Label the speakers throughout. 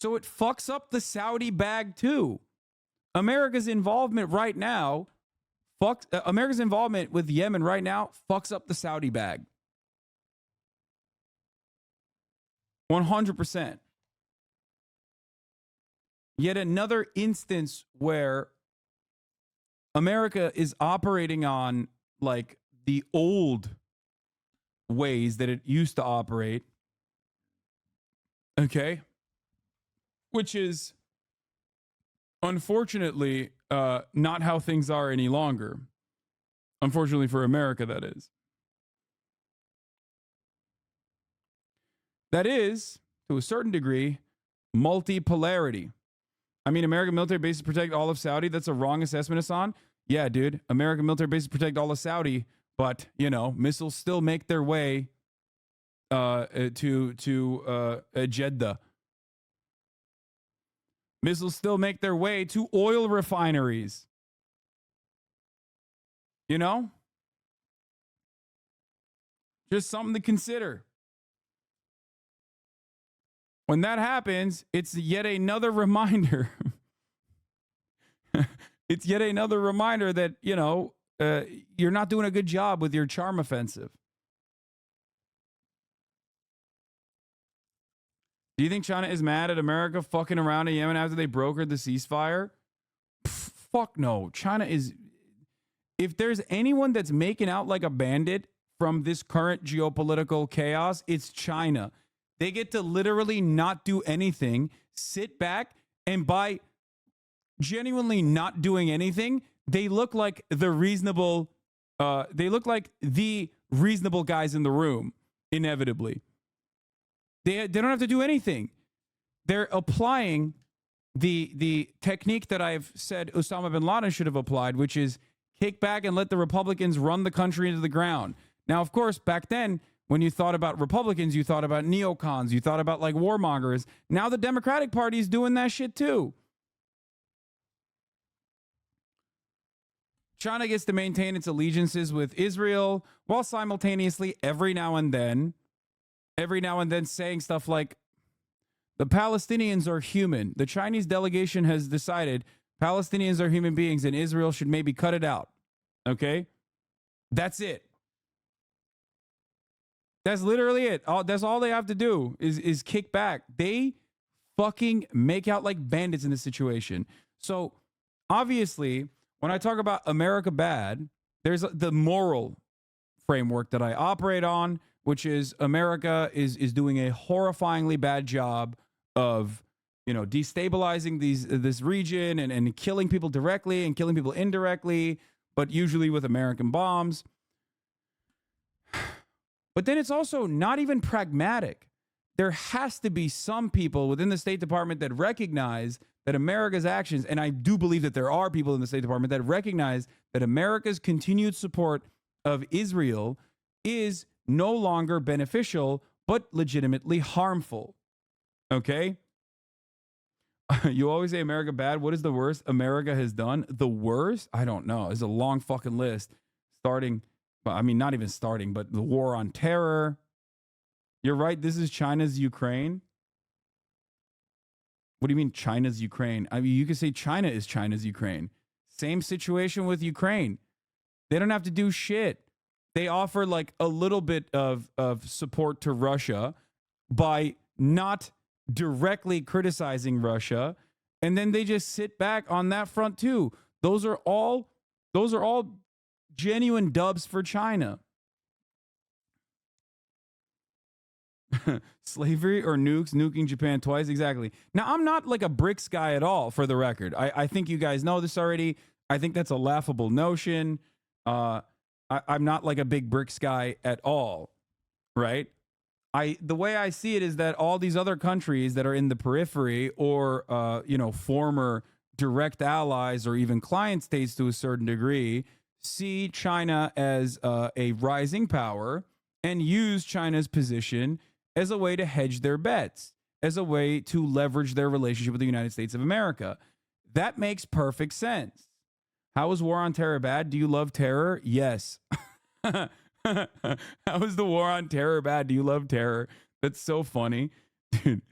Speaker 1: So it fucks up the Saudi bag too. America's involvement right now America's involvement with Yemen right now fucks up the Saudi bag. 100%. Yet another instance where America is operating on like the old ways that it used to operate. Okay. Which is unfortunately not how things are any longer. Unfortunately for America, that is. That is, to a certain degree, multipolarity. I mean, American military bases protect all of Saudi. That's a wrong assessment, Hasan. Yeah, dude. American military bases protect all of Saudi, but, you know, missiles still make their way to Jeddah. Missiles still make their way to oil refineries. You know? Just something to consider. When that happens, it's yet another reminder. It's yet another reminder that, you know, you're not doing a good job with your charm offensive. Do you think China is mad at America fucking around in Yemen after they brokered the ceasefire? Fuck no. China is... If there's anyone that's making out like a bandit from this current geopolitical chaos, it's China. They get to literally not do anything, sit back, and by genuinely not doing anything, they look like the reasonable guys in the room, inevitably. They don't have to do anything. They're applying the technique that I've said Osama bin Laden should have applied, which is kick back and let the Republicans run the country into the ground. Now, of course, back then, when you thought about Republicans, you thought about neocons, you thought about like warmongers. Now the Democratic Party is doing that shit too. China gets to maintain its allegiances with Israel while simultaneously every now and then saying stuff like, the Palestinians are human. The Chinese delegation has decided Palestinians are human beings and Israel should maybe cut it out. Okay? That's it. That's literally it. That's all they have to do is kick back. They fucking make out like bandits in this situation. So obviously, when I talk about America bad, there's the moral framework that I operate on, which is America is doing a horrifyingly bad job of, you know, destabilizing this region and killing people directly and killing people indirectly, but usually with American bombs. But then it's also not even pragmatic. There has to be some people within the State Department that recognize that America's actions, and I do believe that there are people in the State Department that recognize that America's continued support of Israel is no longer beneficial, but legitimately harmful. Okay? You always say America bad. What is the worst America has done? The worst? I don't know. It's a long fucking list. Starting, I mean, not even starting, but the war on terror. You're right. This is China's Ukraine. What do you mean China's Ukraine? I mean, you could say China is China's Ukraine. Same situation with Ukraine. They don't have to do shit. They offer like a little bit of support to Russia by not directly criticizing Russia, and then they just sit back on that front too. Those are all genuine dubs for China. Slavery or nukes, nuking Japan twice, exactly. Now, I'm not like a BRICS guy at all, for the record. I think you guys know this already. I think that's a laughable notion. I'm not like a big BRICS guy at all, right? The way I see it is that all these other countries that are in the periphery or, former direct allies or even client states to a certain degree see China as a rising power and use China's position as a way to hedge their bets, as a way to leverage their relationship with the United States of America. That makes perfect sense. How is war on terror bad? Do you love terror? Yes. How is the war on terror bad? Do you love terror? That's so funny. Dude.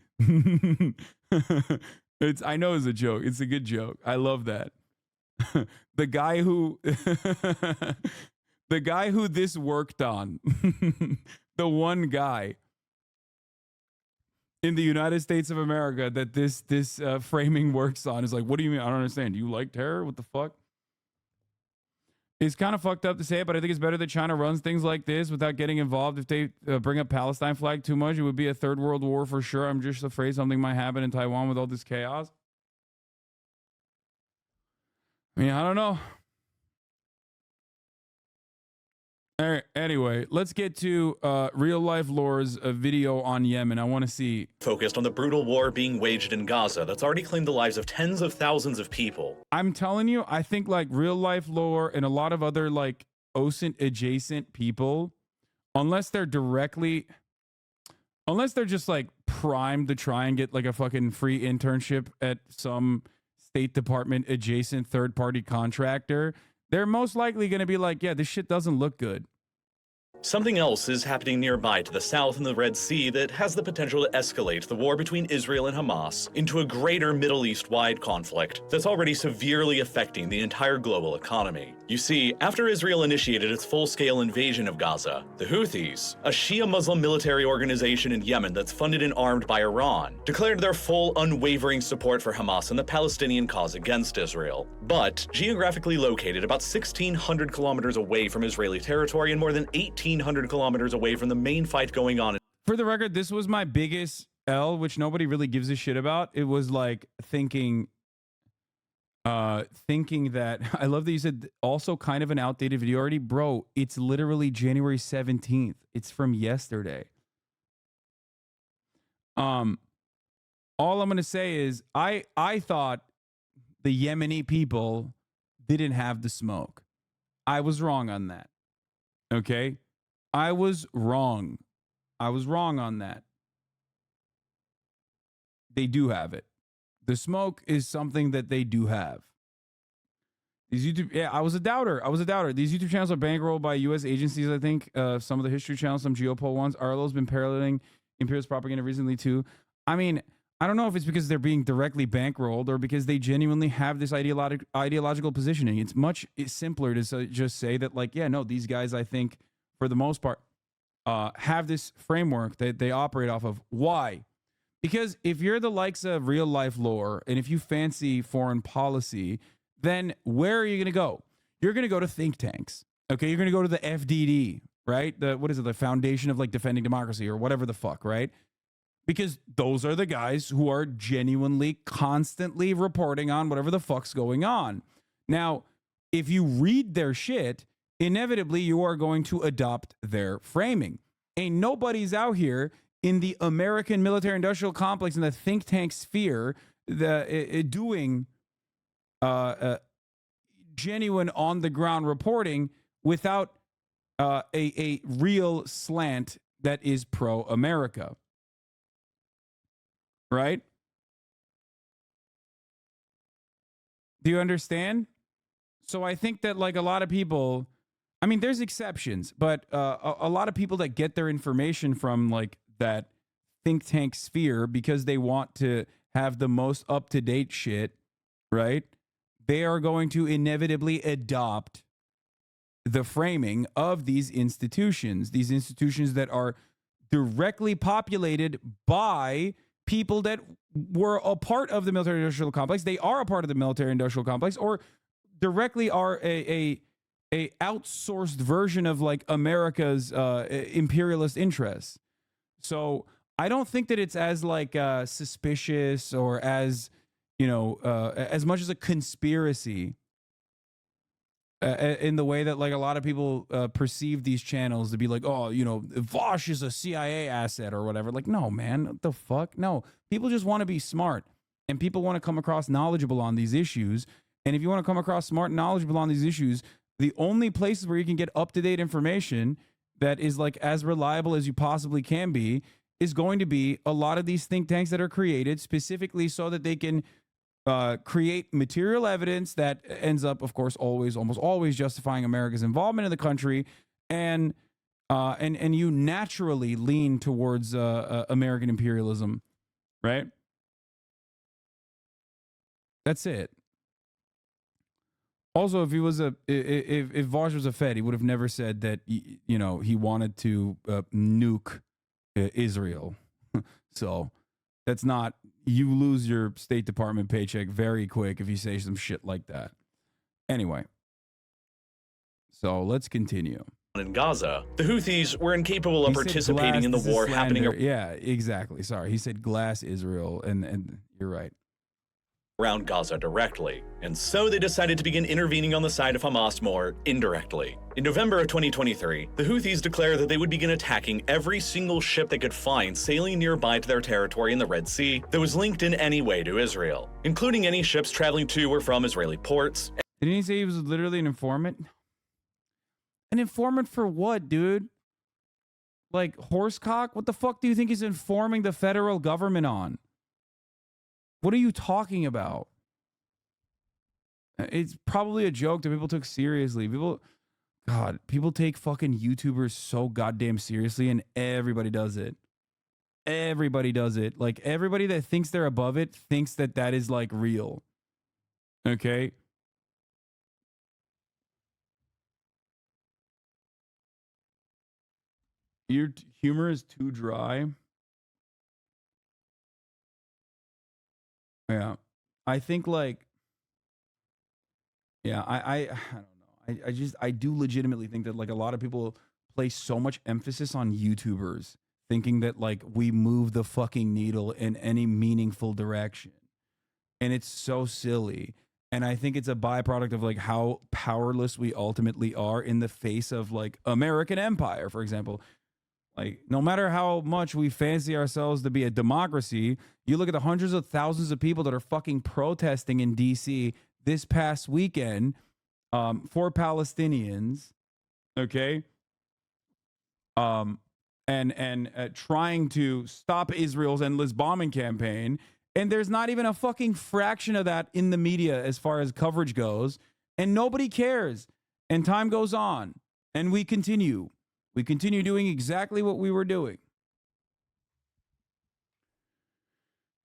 Speaker 1: I know it's a joke. It's a good joke. I love that. the guy who the guy who this worked on, the one guy in the United States of America that this framing works on is like, what do you mean? I don't understand. Do you like terror? What the fuck? It's kind of fucked up to say it, but I think it's better that China runs things like this without getting involved. If they bring up Palestine flag too much, it would be a third world war for sure. I'm just afraid something might happen in Taiwan with all this chaos. I mean, I don't know. All right, anyway, let's get to Real Life Lore's video on Yemen. I want to see.
Speaker 2: Focused on the brutal war being waged in Gaza that's already claimed the lives of tens of thousands of people.
Speaker 1: I'm telling you, I think like Real Life Lore and a lot of other like OSINT adjacent people, unless they're just like primed to try and get like a fucking free internship at some State Department adjacent third party contractor, they're most likely going to be like, yeah, this shit doesn't look good.
Speaker 2: Something else is happening nearby to the south in the Red Sea that has the potential to escalate the war between Israel and Hamas into a greater Middle East-wide conflict that's already severely affecting the entire global economy. You see, after Israel initiated its full-scale invasion of Gaza, the Houthis, a Shia Muslim military organization in Yemen that's funded and armed by Iran, declared their full, unwavering support for Hamas and the Palestinian cause against Israel. But geographically located about 1,600 kilometers away from Israeli territory and more than 1,800 kilometers away from the main fight going on.
Speaker 1: For the record, this was my biggest L, which nobody really gives a shit about. It was like thinking that I love that you said also kind of an outdated video already. Bro, it's literally January 17th. It's from yesterday. All I'm gonna say is I thought the Yemeni people didn't have the smoke. I was wrong on that. Okay? I was wrong. I was wrong on that. They do have it. The smoke is something that they do have. These YouTube, yeah, I was a doubter. These YouTube channels are bankrolled by U.S. agencies, I think. Some of the history channels, some geopol ones. Arlo's been paralleling imperialist propaganda recently, too. I mean, I don't know if it's because they're being directly bankrolled or because they genuinely have this ideological positioning. It's much simpler to just say that, like, yeah, no, these guys, I think, for the most part, have this framework that they operate off of. Why? Because if you're the likes of Real Life Lore and if you fancy foreign policy, then where are you going to go? You're going to go to think tanks. Okay, you're going to go to the FDD, right? What is it? The Foundation of like Defending Democracy or whatever the fuck, right? Because those are the guys who are genuinely constantly reporting on whatever the fuck's going on. Now, if you read their shit, inevitably you are going to adopt their framing. Ain't nobody's out here in the American military-industrial complex in the think tank sphere doing genuine on-the-ground reporting without a real slant that is pro-America. Right? Do you understand? So I think that like a lot of people, I mean, there's exceptions, but a lot of people that get their information from like that think tank sphere because they want to have the most up-to-date shit, right? They are going to inevitably adopt the framing of these institutions that are directly populated by people that were a part of the military-industrial complex. They are a part of the military-industrial complex, or directly are a outsourced version of like America's imperialist interests. So I don't think that it's as like suspicious or as, you know, as much as a conspiracy in the way that like a lot of people perceive these channels to be like, oh, you know, Vosh is a CIA asset or whatever. Like, no, man, what the fuck? No, people just want to be smart and people want to come across knowledgeable on these issues. And if you want to come across smart and knowledgeable on these issues, the only places where you can get up-to-date information that is like as reliable as you possibly can be is going to be a lot of these think tanks that are created specifically so that they can create material evidence that ends up, of course, almost always justifying America's involvement in the country, and you naturally lean towards American imperialism, right? That's it. Also, if he was if Vosh was a Fed, he would have never said that he wanted to nuke Israel. So that's not, you lose your State Department paycheck very quick if you say some shit like that. Anyway, so let's continue.
Speaker 2: In Gaza, the Houthis were incapable of participating in the war happening.
Speaker 1: Yeah, exactly. Sorry, he said glass Israel, and you're right.
Speaker 2: Around Gaza directly, and so they decided to begin intervening on the side of Hamas more indirectly. In November of 2023, the Houthis declared that they would begin attacking every single ship they could find sailing nearby to their territory in the Red Sea that was linked in any way to Israel, including any ships traveling to or from Israeli ports.
Speaker 1: Didn't he say he was literally an informant? An informant for what, dude? Like horsecock? What the fuck do you think he's informing the federal government on? What are you talking about? It's probably a joke that people took seriously. People take fucking YouTubers so goddamn seriously, and everybody does it. Everybody does it. Like, everybody that thinks they're above it thinks that that is, like, real. Okay? Your humor is too dry. Yeah. I think, like, yeah, I don't know. I do legitimately think that, like, a lot of people place so much emphasis on YouTubers, thinking that, like, we move the fucking needle in any meaningful direction. And it's so silly. And I think it's a byproduct of, like, how powerless we ultimately are in the face of, like, American empire, for example. Like, no matter how much we fancy ourselves to be a democracy, you look at the hundreds of thousands of people that are fucking protesting in DC this past weekend for Palestinians, okay? And trying to stop Israel's endless bombing campaign. And there's not even a fucking fraction of that in the media as far as coverage goes. And nobody cares. And time goes on. And we continue. We continue doing exactly what we were doing.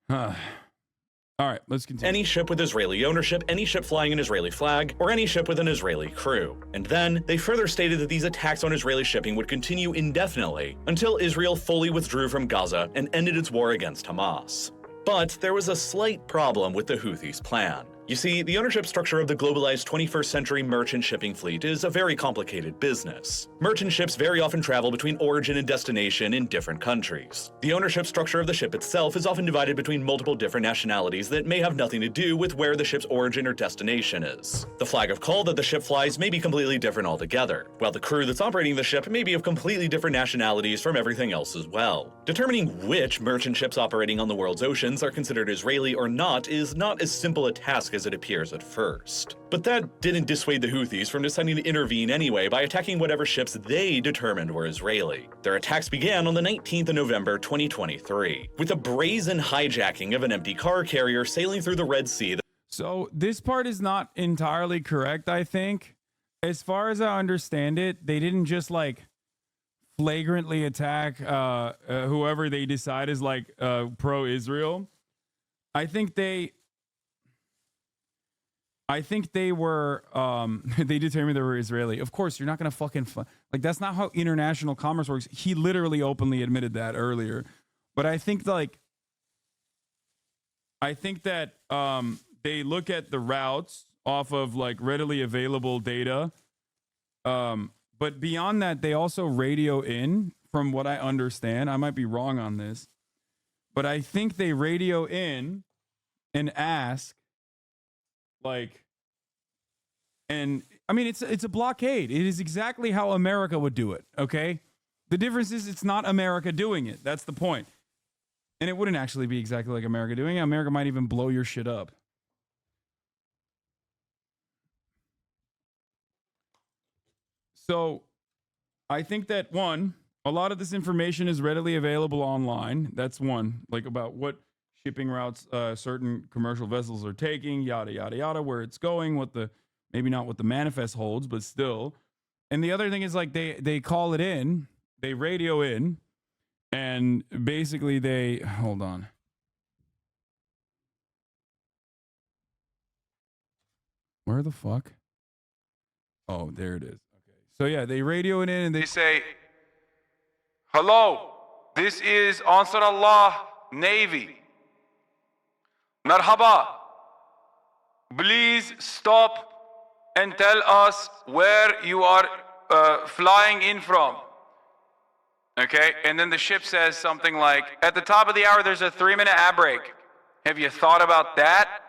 Speaker 1: All right, let's continue.
Speaker 2: Any ship with Israeli ownership, any ship flying an Israeli flag, or any ship with an Israeli crew. And then, they further stated that these attacks on Israeli shipping would continue indefinitely until Israel fully withdrew from Gaza and ended its war against Hamas. But there was a slight problem with the Houthis' plan. You see, the ownership structure of the globalized 21st century merchant shipping fleet is a very complicated business. Merchant ships very often travel between origin and destination in different countries. The ownership structure of the ship itself is often divided between multiple different nationalities that may have nothing to do with where the ship's origin or destination is. The flag of call that the ship flies may be completely different altogether, while the crew that's operating the ship may be of completely different nationalities from everything else as well. Determining which merchant ships operating on the world's oceans are considered Israeli or not is not as simple a task as it appears at first. But that didn't dissuade the Houthis from deciding to intervene anyway by attacking whatever ships they determined were Israeli. Their attacks began on the 19th of November 2023, with a brazen hijacking of an empty car carrier sailing through the Red Sea.
Speaker 1: So this part is not entirely correct, I think. As far as I understand it, they didn't just like flagrantly attack whoever they decide is like pro-Israel. I think they were, they determined they were Israeli. Of course, you're not going to fucking, like, that's not how international commerce works. He literally openly admitted that earlier. But I think, like, that they look at the routes off of, like, readily available data. But beyond that, they also radio in, from what I understand. I might be wrong on this. But I think they radio in and ask, like, and I mean, it's a blockade. It is exactly how America would do it. Okay. The difference is it's not America doing it. That's the point. And it wouldn't actually be exactly like America doing it. America might even blow your shit up. So I think that one, a lot of this information is readily available online. That's one, like about what shipping routes certain commercial vessels are taking, yada, yada, yada, where it's going, what the, maybe not what the manifest holds, but still. And the other thing is, like, they call it in, they radio in, and basically they, hold on. Where the fuck? Oh, there it is. Okay. So yeah, they radio it in and they say, "Hello, this is Ansar Allah Navy. Marhaba. Please stop and tell us where you are flying in from." Okay, and then the ship says something like, "At the top of the hour, there's a 3-minute ad break. Have you thought about that?"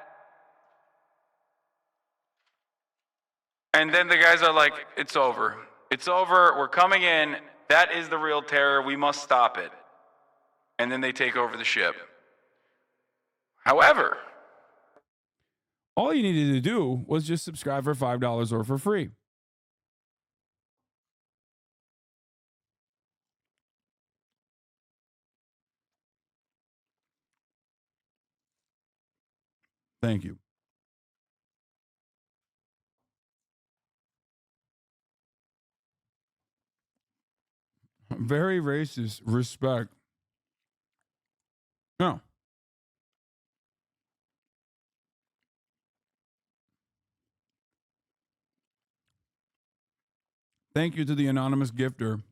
Speaker 1: And then the guys are like, "It's over. It's over. We're coming in. That is the real terror. We must stop it." And then they take over the ship. However, all you needed to do was just subscribe for $5 or for free. Thank you. Very racist. Respect. No. Thank you to the anonymous gifter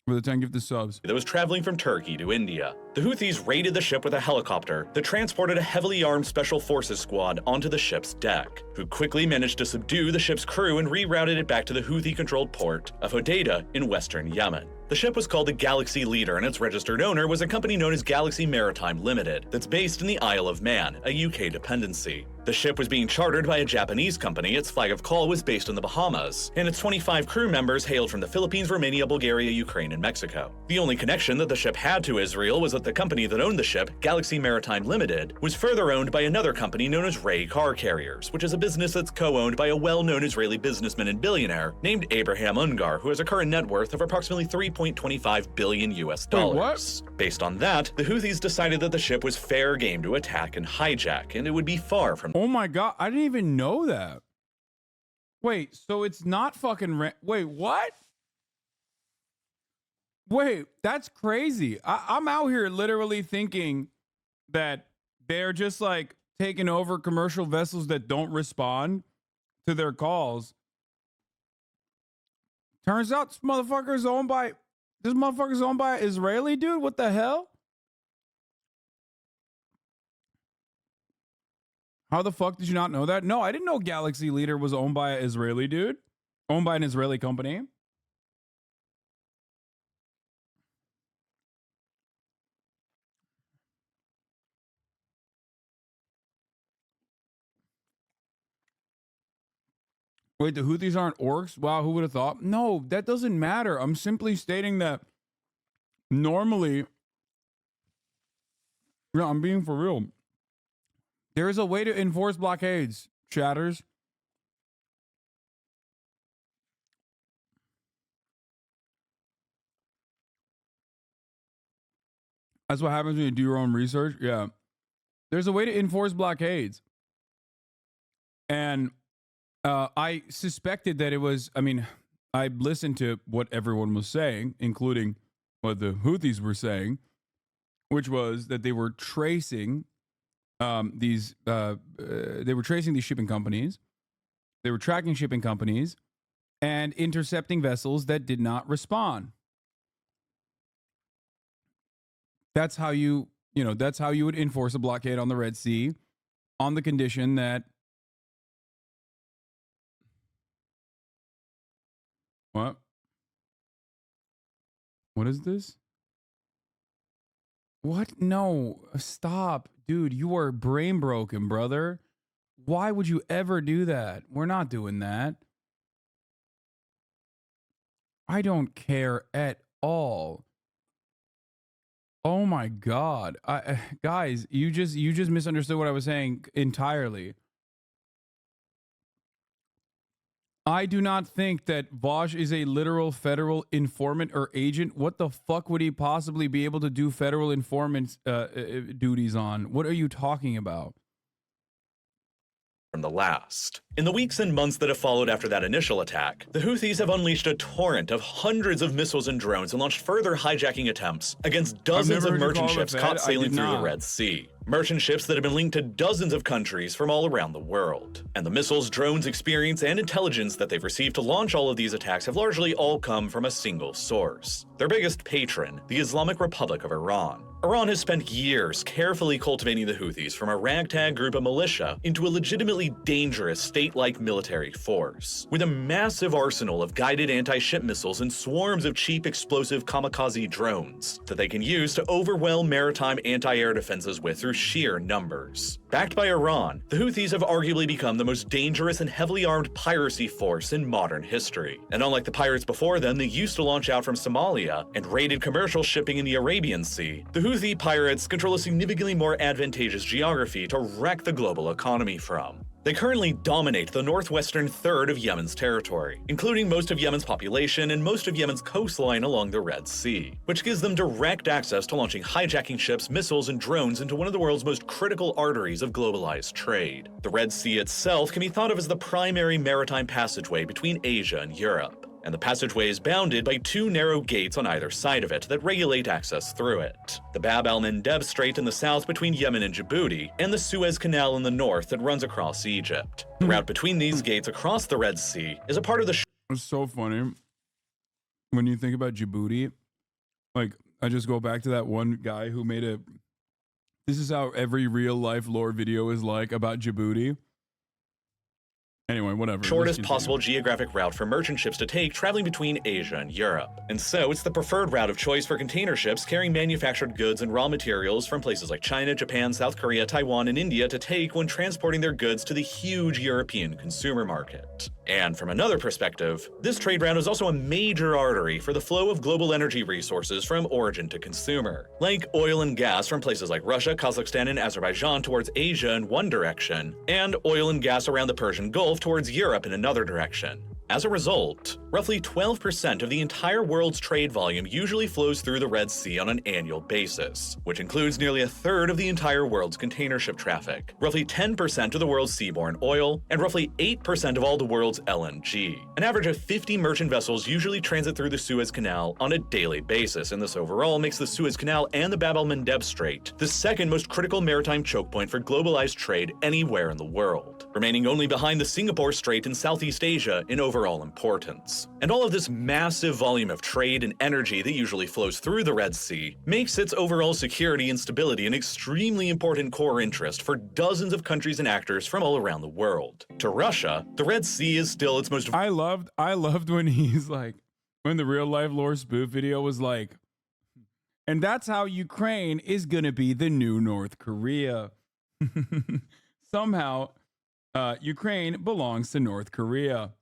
Speaker 1: for the 10 gifted subs.
Speaker 2: That was traveling from Turkey to India. The Houthis raided the ship with a helicopter that transported a heavily armed special forces squad onto the ship's deck, who quickly managed to subdue the ship's crew and rerouted it back to the Houthi-controlled port of Hodeidah in western Yemen. The ship was called the Galaxy Leader, and its registered owner was a company known as Galaxy Maritime Limited, that's based in the Isle of Man, a UK dependency. The ship was being chartered by a Japanese company, its flag of call was based in the Bahamas, and its 25 crew members hailed from the Philippines, Romania, Bulgaria, Ukraine, and Mexico. The only connection that the ship had to Israel was that the company that owned the ship, Galaxy Maritime Limited, was further owned by another company known as Ray Car Carriers, which is a business that's co-owned by a well-known Israeli businessman and billionaire named Abraham Ungar, who has a current net worth of approximately $3.25 billion US dollars.
Speaker 1: Wait, what?
Speaker 2: Based on that, the Houthis decided that the ship was fair game to attack and hijack, and it would be far from.
Speaker 1: Oh my God, I didn't even know that. Wait, so it's not fucking wait, what? Wait, that's crazy. I'm out here literally thinking that they're just like taking over commercial vessels that don't respond to their calls. Turns out this motherfucker's owned by an Israeli dude. What the hell? How the fuck did you not know that? No, I didn't know Galaxy Leader was owned by an Israeli dude. Owned by an Israeli company. Wait, the Houthis aren't orcs? Wow, who would have thought? No, that doesn't matter. I'm simply stating that normally, yeah, I'm being for real. There is a way to enforce blockades, chatters. That's what happens when you do your own research. Yeah. There's a way to enforce blockades. And I suspected that it was, I mean, I listened to what everyone was saying, including what the Houthis were saying, which was that they were tracing these shipping companies. They were tracking shipping companies and intercepting vessels that did not respond. That's how that's how you would enforce a blockade on the Red Sea, on the condition that what? What is this? What? No, stop. Dude, you are brain broken, brother. Why would you ever do that? We're not doing that. I don't care at all. Oh my God. Guys, you just misunderstood what I was saying entirely. I do not think that Vosh is a literal federal informant or agent. What the fuck would he possibly be able to do federal informant duties on? What are you talking about?
Speaker 2: From the last. In the weeks and months that have followed after that initial attack, the Houthis have unleashed a torrent of hundreds of missiles and drones and launched further hijacking attempts against dozens of merchant ships caught sailing through the Red Sea. merchant ships that have been linked to dozens of countries from all around the world. And the missiles, drones, experience, and intelligence that they've received to launch all of these attacks have largely all come from a single source: their biggest patron, the Islamic Republic of Iran. Iran has spent years carefully cultivating the Houthis from a ragtag group of militia into a legitimately dangerous state-like military force, with a massive arsenal of guided anti-ship missiles and swarms of cheap explosive kamikaze drones that they can use to overwhelm maritime anti-air defenses with through sheer numbers. Backed by Iran, the Houthis have arguably become the most dangerous and heavily armed piracy force in modern history. And unlike the pirates before them, they used to launch out from Somalia and raided commercial shipping in the Arabian Sea, the Houthi pirates control a significantly more advantageous geography to wreck the global economy from. They currently dominate the northwestern third of Yemen's territory, including most of Yemen's population and most of Yemen's coastline along the Red Sea, which gives them direct access to launching hijacking ships, missiles, and drones into one of the world's most critical arteries of globalized trade. The Red Sea itself can be thought of as the primary maritime passageway between Asia and Europe, and the passageway is bounded by two narrow gates on either side of it that regulate access through it: the Bab el-Mandeb Strait in the south between Yemen and Djibouti, and the Suez Canal in the north that runs across Egypt. The route between these gates across the Red Sea is a part of the
Speaker 1: It's so funny when you think about Djibouti. Like, I just go back to that one guy who made a, this is how every real life lore video is like about Djibouti. Anyway, whatever.
Speaker 2: shortest possible geographic route for merchant ships to take traveling between Asia and Europe. And so it's the preferred route of choice for container ships carrying manufactured goods and raw materials from places like China, Japan, South Korea, Taiwan, and India to take when transporting their goods to the huge European consumer market. And from another perspective, this trade route is also a major artery for the flow of global energy resources from origin to consumer, like oil and gas from places like Russia, Kazakhstan, and Azerbaijan towards Asia in one direction, and oil and gas around the Persian Gulf towards Europe in another direction. As a result, roughly 12% of the entire world's trade volume usually flows through the Red Sea on an annual basis, which includes nearly a third of the entire world's container ship traffic, roughly 10% of the world's seaborne oil, and roughly 8% of all the world's LNG. An average of 50 merchant vessels usually transit through the Suez Canal on a daily basis, and this overall makes the Suez Canal and the Bab el-Mandeb Strait the second most critical maritime choke point for globalized trade anywhere in the world, remaining only behind the Singapore Strait in Southeast Asia in overall importance. And all of this massive volume of trade and energy that usually flows through the Red Sea makes its overall security and stability an extremely important core interest for dozens of countries and actors from all around the world. To Russia, the Red Sea is still its most—
Speaker 1: I loved when he's like, when the real life lore spoof video was like, and that's how Ukraine is gonna be the new North Korea. Somehow, Ukraine belongs to North Korea.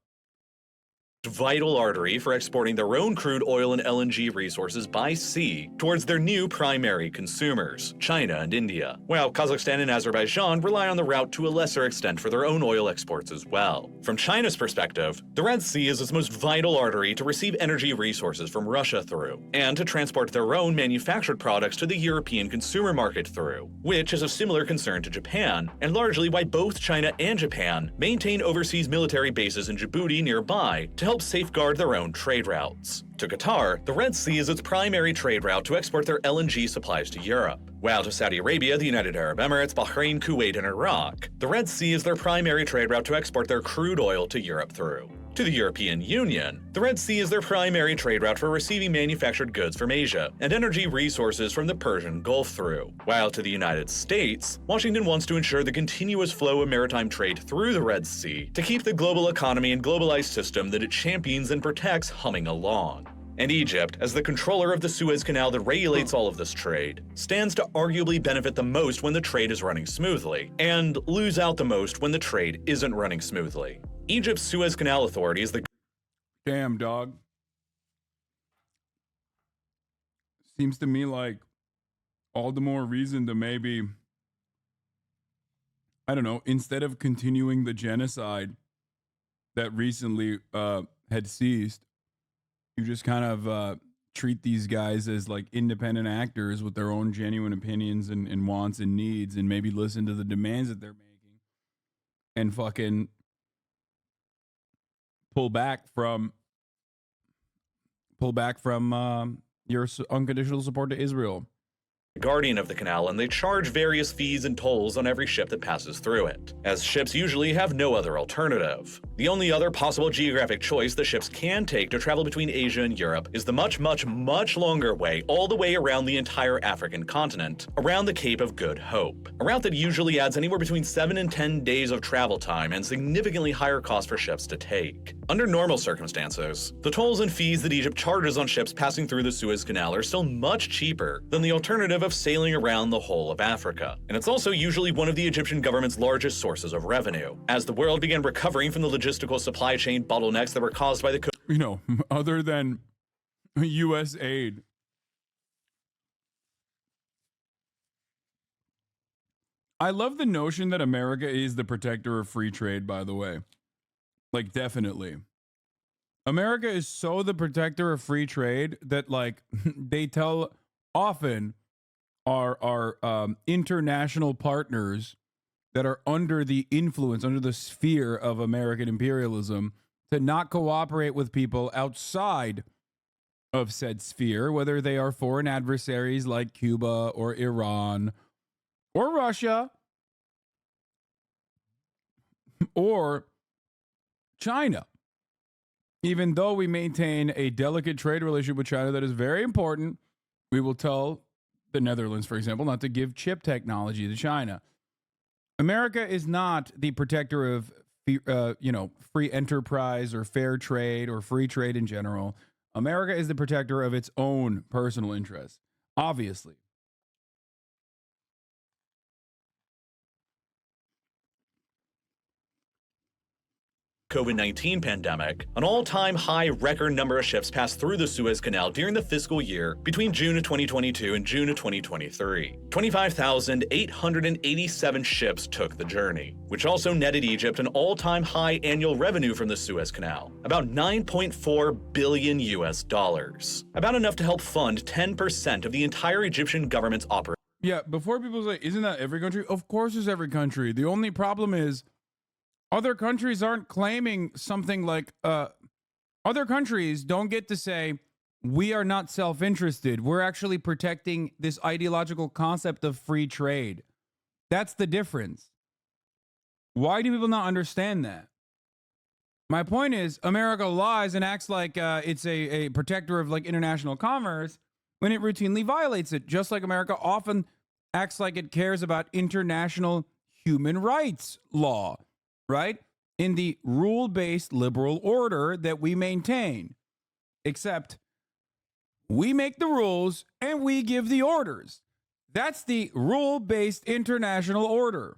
Speaker 2: Vital artery for exporting their own crude oil and LNG resources by sea towards their new primary consumers, China and India, while Kazakhstan and Azerbaijan rely on the route to a lesser extent for their own oil exports as well. From China's perspective, the Red Sea is its most vital artery to receive energy resources from Russia through, and to transport their own manufactured products to the European consumer market through, which is of similar concern to Japan, and largely why both China and Japan maintain overseas military bases in Djibouti nearby to help safeguard their own trade routes. To Qatar, the Red Sea is its primary trade route to export their LNG supplies to Europe, while to Saudi Arabia, the United Arab Emirates, Bahrain, Kuwait, and Iraq, the Red Sea is their primary trade route to export their crude oil to Europe through. To the European Union, the Red Sea is their primary trade route for receiving manufactured goods from Asia and energy resources from the Persian Gulf through. While to the United States, Washington wants to ensure the continuous flow of maritime trade through the Red Sea to keep the global economy and globalized system that it champions and protects humming along. And Egypt, as the controller of the Suez Canal that regulates all of this trade, stands to arguably benefit the most when the trade is running smoothly, and lose out the most when the trade isn't running smoothly. Egypt's Suez Canal Authority is the—
Speaker 1: Damn, dog. Seems to me like all the more reason to maybe, I don't know, instead of continuing the genocide that recently had ceased, you just kind of treat these guys as like independent actors with their own genuine opinions and wants and needs, and maybe listen to the demands that they're making and fucking pull back from your unconditional support to Israel.
Speaker 2: guardian of the canal, and they charge various fees and tolls on every ship that passes through it, as ships usually have no other alternative. The only other possible geographic choice the ships can take to travel between Asia and Europe is the much longer way all the way around the entire African continent, around the Cape of Good Hope. A route that usually adds anywhere between 7 and 10 days of travel time and significantly higher cost for ships to take. Under normal circumstances, the tolls and fees that Egypt charges on ships passing through the Suez Canal are still much cheaper than the alternative of sailing around the whole of Africa. And it's also usually one of the Egyptian government's largest sources of revenue. As the world began recovering from the logistical supply chain bottlenecks that were caused by the
Speaker 1: other than U.S. aid. I love the notion that America is the protector of free trade, by the way. Like, definitely. America is so the protector of free trade that, like, they tell often our international partners that are under the influence, under the sphere of American imperialism, to not cooperate with people outside of said sphere, whether they are foreign adversaries like Cuba or Iran or Russia or China. Even though we maintain a delicate trade relationship with China that is very important, we will tell the Netherlands, for example, not to give chip technology to China. America is not the protector of, free enterprise or fair trade or free trade in general. America is the protector of its own personal interests, obviously.
Speaker 2: COVID-19 pandemic, an all-time high record number of ships passed through the Suez Canal during the fiscal year between June of 2022 and June of 2023. 25,887 ships took the journey, which also netted Egypt an all-time high annual revenue from the Suez Canal, about $9.4 billion US dollars, about enough to help fund 10% of the entire Egyptian government's operation.
Speaker 1: Yeah, before people say, isn't that every country? Of course it's every country. The only problem is other countries aren't claiming something like, other countries don't get to say, we are not self-interested. We're actually protecting this ideological concept of free trade. That's the difference. Why do people not understand that? My point is, America lies and acts like it's a protector of like international commerce when it routinely violates it, just like America often acts like it cares about international human rights law. Right? In the rule-based liberal order that we maintain. Except we make the rules and we give the orders. That's the rule-based international order.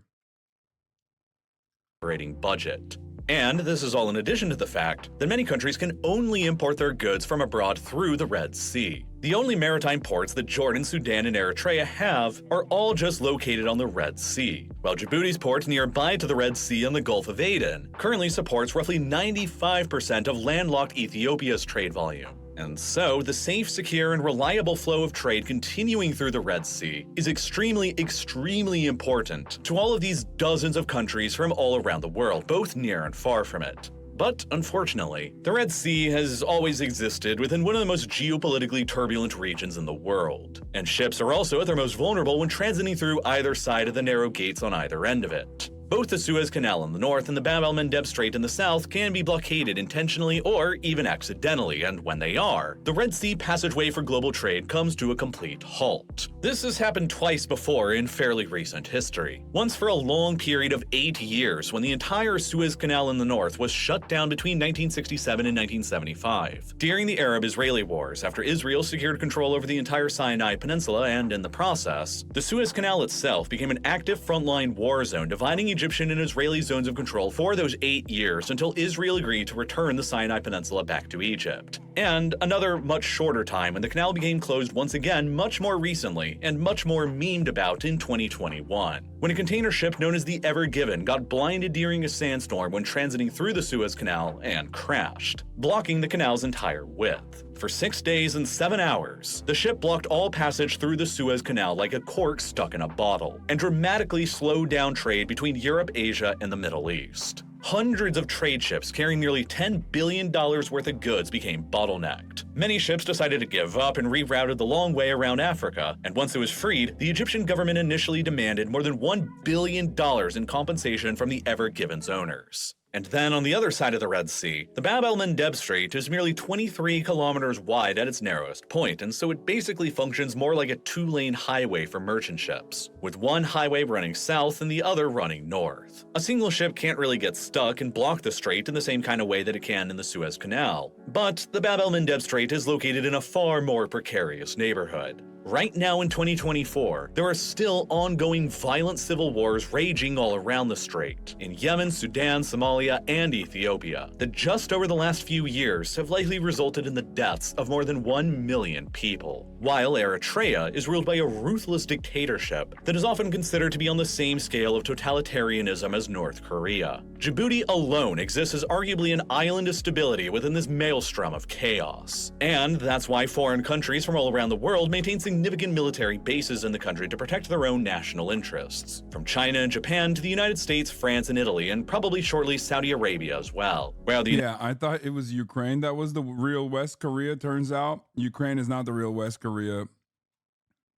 Speaker 2: Operating budget. And this is all in addition to the fact that many countries can only import their goods from abroad through the Red Sea. The only maritime ports that Jordan, Sudan, and Eritrea have are all just located on the Red Sea, while Djibouti's port nearby to the Red Sea on the Gulf of Aden currently supports roughly 95% of landlocked Ethiopia's trade volume. And so, the safe, secure, and reliable flow of trade continuing through the Red Sea is extremely important to all of these dozens of countries from all around the world, both near and far from it. But unfortunately, the Red Sea has always existed within one of the most geopolitically turbulent regions in the world, and ships are also at their most vulnerable when transiting through either side of the narrow gates on either end of it. Both the Suez Canal in the north and the Bab el-Mandeb Strait in the south can be blockaded intentionally or even accidentally, and when they are, the Red Sea passageway for global trade comes to a complete halt. This has happened twice before in fairly recent history. Once for a long period of 8 years when the entire Suez Canal in the north was shut down between 1967 and 1975. During the Arab-Israeli Wars, after Israel secured control over the entire Sinai Peninsula, and in the process, the Suez Canal itself became an active frontline war zone dividing Egyptian and Israeli zones of control for those 8 years until Israel agreed to return the Sinai Peninsula back to Egypt. And another much shorter time when the canal became closed once again much more recently and much more memed about in 2021, when a container ship known as the Ever Given got blinded during a sandstorm when transiting through the Suez Canal and crashed, blocking the canal's entire width. For 6 days and 7 hours, the ship blocked all passage through the Suez Canal like a cork stuck in a bottle, and dramatically slowed down trade between Europe, Asia, and the Middle East. Hundreds of trade ships carrying nearly $10 billion worth of goods became bottlenecked. Many ships decided to give up and rerouted the long way around Africa, and once it was freed, the Egyptian government initially demanded more than $1 billion in compensation from the Ever Given's owners. And then on the other side of the Red Sea, the Bab el-Mandeb Strait is merely 23 kilometers wide at its narrowest point, and so it basically functions more like a two-lane highway for merchant ships, with one highway running south and the other running north. A single ship can't really get stuck and block the strait in the same kind of way that it can in the Suez Canal. But the Bab el-Mandeb Strait is located in a far more precarious neighborhood. Right now in 2024, there are still ongoing violent civil wars raging all around the strait, in Yemen, Sudan, Somalia, and Ethiopia, that just over the last few years have likely resulted in the deaths of more than 1 million people. While Eritrea is ruled by a ruthless dictatorship that is often considered to be on the same scale of totalitarianism as North Korea. Djibouti alone exists as arguably an island of stability within this maelstrom of chaos. And that's why foreign countries from all around the world maintain significant military bases in the country to protect their own national interests, from China and Japan to the United States, France, and Italy, and probably shortly Saudi Arabia as well.
Speaker 3: Yeah, I thought it was Ukraine that was the real West Korea. Turns out Ukraine is not the real West Korea.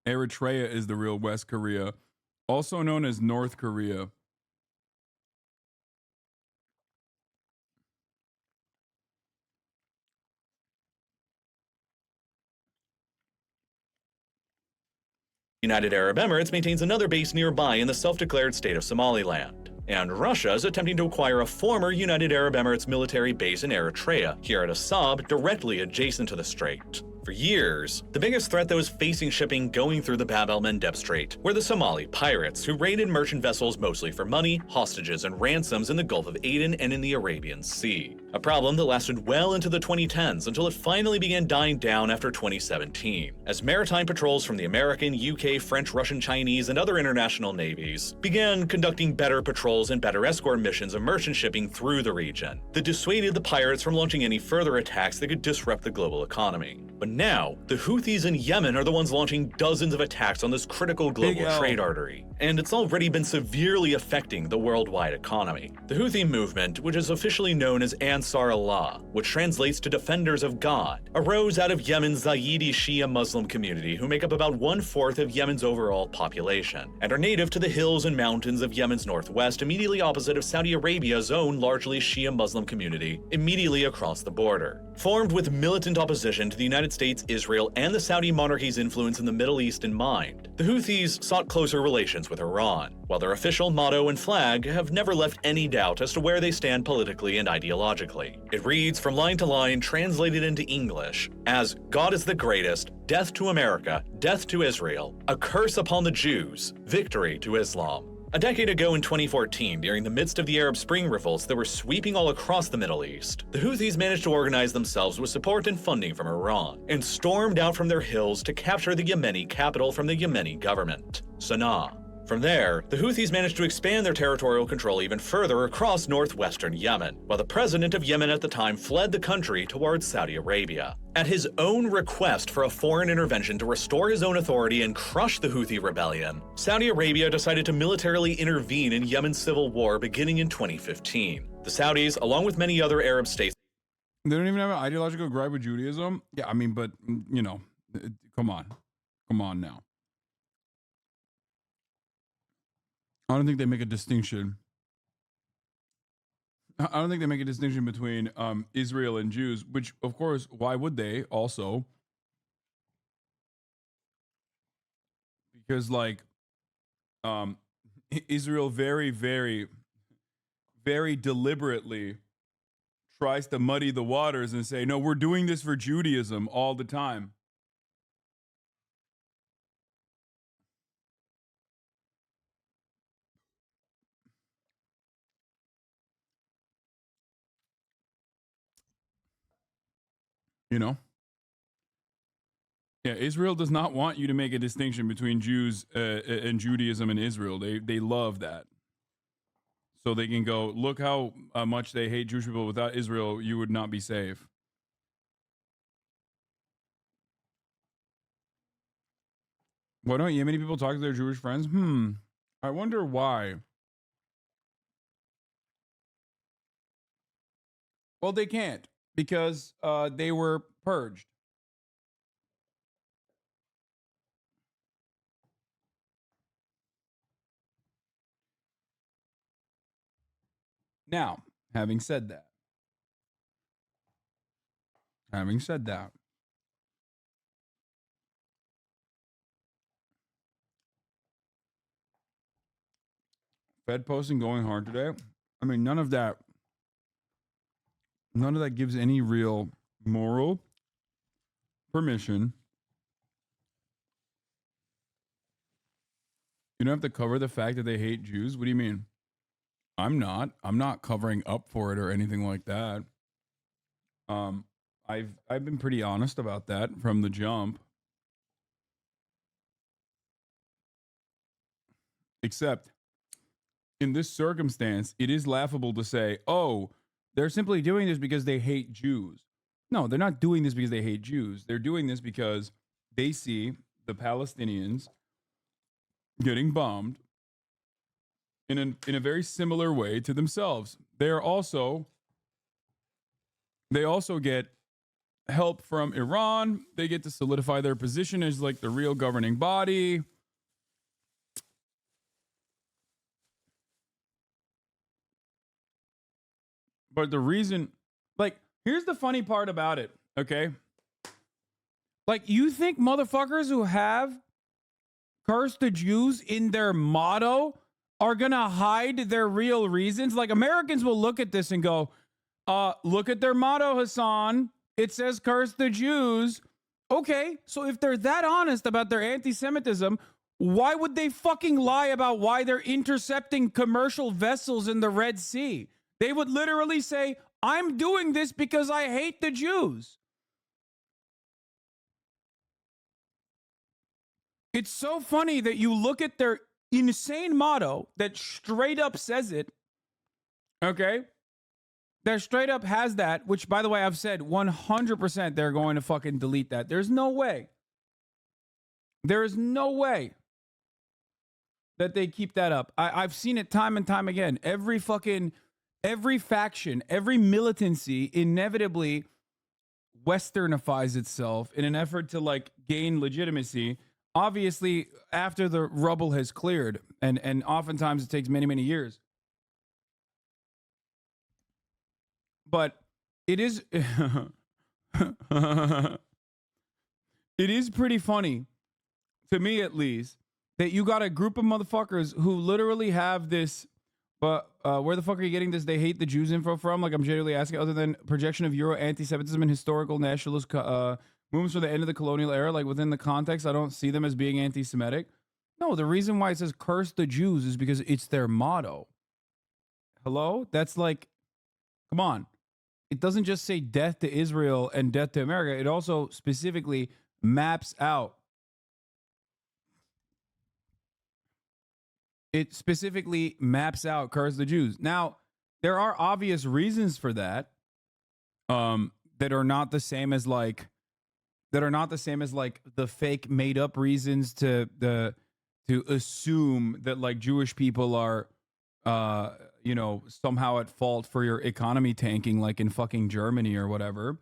Speaker 3: Eritrea is the real West Korea, also known as North Korea.
Speaker 2: United Arab Emirates maintains another base nearby in the self-declared state of Somaliland. And Russia is attempting to acquire a former United Arab Emirates military base in Eritrea, here at Assab, directly adjacent to the strait. For years, the biggest threat that was facing shipping going through the Bab el-Mandeb Strait were the Somali pirates, who raided merchant vessels mostly for money, hostages, and ransoms in the Gulf of Aden and in the Arabian Sea. A problem that lasted well into the 2010s until it finally began dying down after 2017, as maritime patrols from the American, UK, French, Russian, Chinese, and other international navies began conducting better patrols and better escort missions of merchant shipping through the region that dissuaded the pirates from launching any further attacks that could disrupt the global economy. But now, the Houthis in Yemen are the ones launching dozens of attacks on this critical global trade artery, and it's already been severely affecting the worldwide economy. The Houthi movement, which is officially known as Ansar Allah, which translates to Defenders of God, arose out of Yemen's Zayidi Shia Muslim community, who make up about 1/4 of Yemen's overall population, and are native to the hills and mountains of Yemen's northwest, immediately opposite of Saudi Arabia's own largely Shia Muslim community, immediately across the border. Formed with militant opposition to the United States, Israel, and the Saudi monarchy's influence in the Middle East in mind, the Houthis sought closer relations with Iran, while their official motto and flag have never left any doubt as to where they stand politically and ideologically. It reads from line to line, translated into English, as "God is the greatest, death to America, death to Israel, a curse upon the Jews, victory to Islam." A decade ago in 2014, during the midst of the Arab Spring revolts that were sweeping all across the Middle East, the Houthis managed to organize themselves with support and funding from Iran, and stormed out from their hills to capture the Yemeni capital from the Yemeni government, Sana'a. From there, the Houthis managed to expand their territorial control even further across northwestern Yemen, while the president of Yemen at the time fled the country towards Saudi Arabia. At his own request for a foreign intervention to restore his own authority and crush the Houthi rebellion, Saudi Arabia decided to militarily intervene in Yemen's civil war beginning in 2015. The Saudis, along with many other Arab states,
Speaker 3: They don't even have an ideological gripe with Judaism. Yeah, I mean, but you know, come on now. I don't think they make a distinction. I don't think they make a distinction between Israel and Jews, which, of course, why would they also? Because, like, Israel very, very, very deliberately tries to muddy the waters and say, no, we're doing this for Judaism all the time. You know? Yeah, Israel does not want you to make a distinction between Jews and Judaism and Israel. They love that. So they can go, look how much they hate Jewish people. Without Israel, you would not be safe. Why don't Yemeni people talk to their Jewish friends? I wonder why.
Speaker 1: Well, they can't because they were purged. Now, having said that, having said that, Fed posting going hard today. I mean, none of that gives any real moral permission. You don't have to cover the fact that they hate Jews. What do you mean? I'm not covering up for it or anything like that. I've been pretty honest about that from the jump. Except in this circumstance, it is laughable to say, "Oh, they're simply doing this because they hate Jews." No, they're not doing this because they hate Jews. They're doing this because they see the Palestinians getting bombed in a very similar way to themselves. They also get help from Iran. They get to solidify their position as like the real governing body. But the reason, like, here's the funny part about it, okay? Like, you think motherfuckers who have "curse the Jews" in their motto are gonna hide their real reasons? Like, Americans will look at this and go, look at their motto, Hasan. It says "curse the Jews." Okay, so if they're that honest about their anti-Semitism, why would they fucking lie about why they're intercepting commercial vessels in the Red Sea? They would literally say, "I'm doing this because I hate the Jews." It's so funny that you look at their insane motto that straight up says it, okay? That straight up has that, which, by the way, I've said 100% they're going to fucking delete that. There's no way. There is no way that they keep that up. I've seen it time and time again. Every faction, every militancy inevitably westernifies itself in an effort to like gain legitimacy. Obviously, after the rubble has cleared, and oftentimes it takes many, many years. But it is it is pretty funny, to me at least, that you got a group of motherfuckers who literally have this, but where the fuck are you getting this "they hate the Jews" info from? Like, I'm generally asking, other than projection of Euro anti-Semitism and historical nationalist movements for the end of the colonial era, like within the context, I don't see them as being anti-Semitic. No, the reason why it says "curse the Jews" is because it's their motto. Hello? That's like, come on. It doesn't just say "death to Israel" and "death to America." It also specifically maps out. It specifically maps out "curse the Jews." Now, there are obvious reasons for that, that are not the same as like the fake made up reasons to assume that like Jewish people are somehow at fault for your economy tanking, like in fucking Germany or whatever.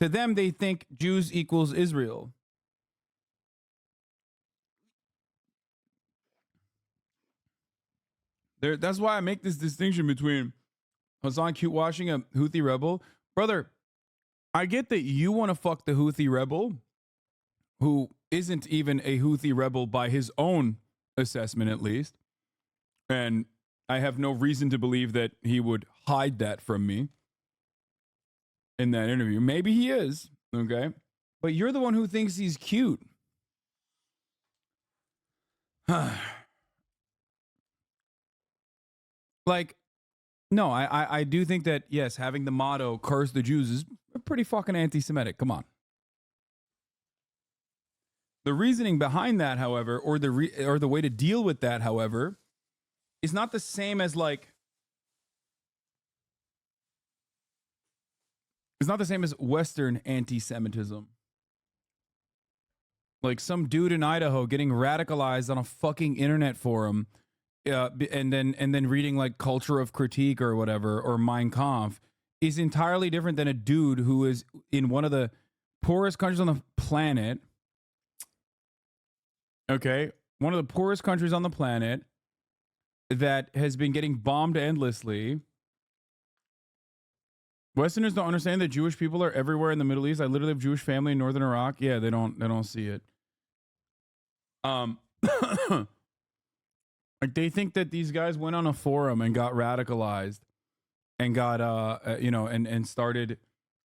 Speaker 1: To them, they think Jews equals Israel. That's why I make this distinction between Hasan cute washing a Houthi rebel. Brother, I get that you want to fuck the Houthi rebel, who isn't even a Houthi rebel by his own assessment, at least. And I have no reason to believe that he would hide that from me in that interview. Maybe he is, okay? But you're the one who thinks he's cute. Like, no, I do think that, yes, having the motto "curse the Jews" is pretty fucking anti-Semitic. Come on. The reasoning behind that, however, or the way to deal with that, however, is not the same as like, it's not the same as Western anti-Semitism. Like some dude in Idaho getting radicalized on a fucking internet forum, and then reading like Culture of Critique or whatever, or Mein Kampf, is entirely different than a dude who is in one of the poorest countries on the planet. Okay. One of the poorest countries on the planet that has been getting bombed endlessly. Westerners don't understand that Jewish people are everywhere in the Middle East. I literally have Jewish family in northern Iraq. Yeah, they don't see it. Like they think that these guys went on a forum and got radicalized and got and started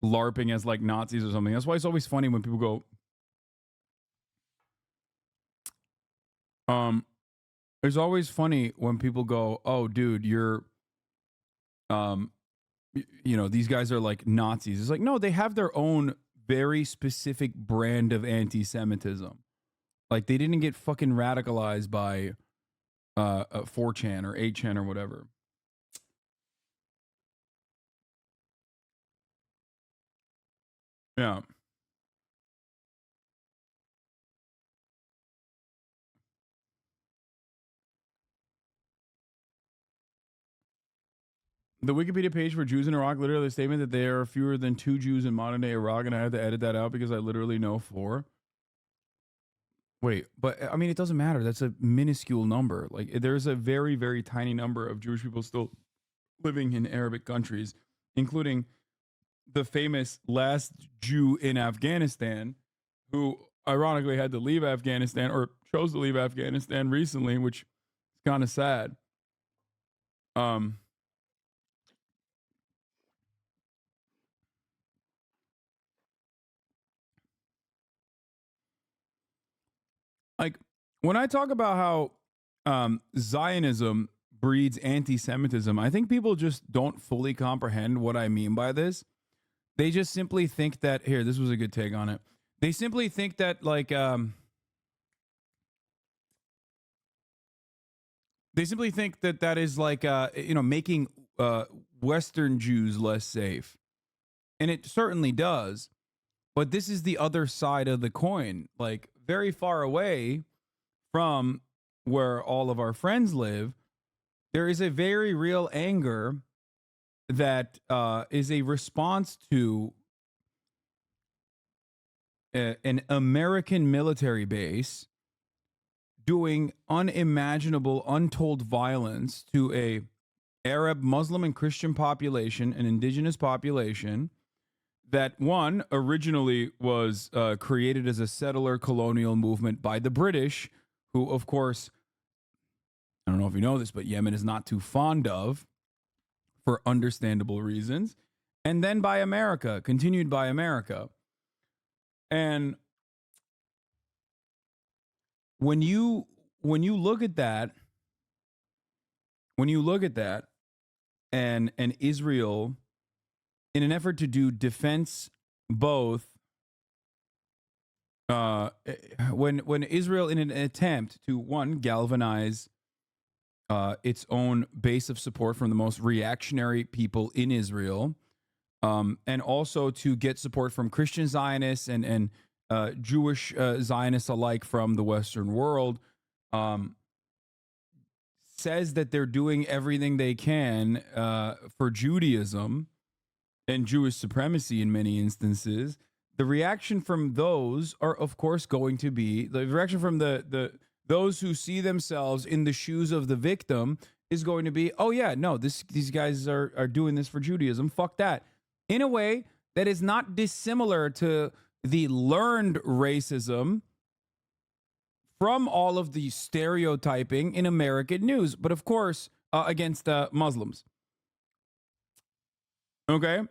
Speaker 1: LARPing as like Nazis or something. That's why it's always funny when people go it's always funny when people go, "Oh dude, you're these guys are like Nazis." It's like, "No, they have their own very specific brand of anti-Semitism. Like they didn't get fucking radicalized by 4chan or 8chan or whatever." Yeah. The Wikipedia page for Jews in Iraq literally the statement that there are fewer than 2 Jews in modern day Iraq, and I had to edit that out because I literally know 4. Wait, but I mean, it doesn't matter. That's a minuscule number. Like, there's a very, very tiny number of Jewish people still living in Arabic countries, including the famous last Jew in Afghanistan, who ironically had to leave Afghanistan or chose to leave Afghanistan recently, which is kind of sad. Like when I talk about how Zionism breeds anti-Semitism, I think people just don't fully comprehend what I mean by this. They just simply think that here, this was a good take on it. They simply think that they simply think that that is like making Western Jews less safe, and it certainly does. But this is the other side of the coin. Like very far away from where all of our friends live, there is a very real anger that is a response to an American military base doing unimaginable, untold violence to a Arab, Muslim, and Christian population, an indigenous population that one originally was created as a settler colonial movement by the British, who, of course, I don't know if you know this, but Yemen is not too fond of for understandable reasons. And then by America, continued by America. And when you look at that, and Israel, in an effort to do defense both, when Israel, in an attempt to one galvanize its own base of support from the most reactionary people in Israel, and also to get support from Christian Zionists and Jewish Zionists alike from the Western world, says that they're doing everything they can for Judaism and Jewish supremacy in many instances. The reaction from those are, of course, going to be the reaction from those who see themselves in the shoes of the victim is going to be, oh yeah, no, these guys are doing this for Judaism. Fuck that. In a way that is not dissimilar to the learned racism from all of the stereotyping in American news, but of course, against Muslims. Okay.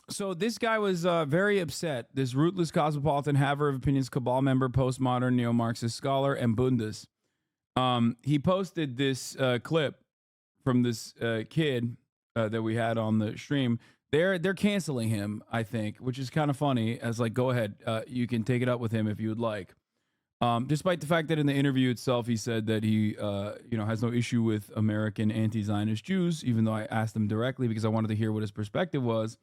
Speaker 1: So this guy was very upset. This rootless cosmopolitan haver of opinions, cabal member, postmodern, neo-Marxist scholar, and Bundes. He posted this clip from this kid that we had on the stream. They're canceling him, I think, which is kind of funny. As like, go ahead, you can take it up with him if you would like. Despite the fact that in the interview itself he said that he has no issue with American anti-Zionist Jews, even though I asked him directly because I wanted to hear what his perspective was.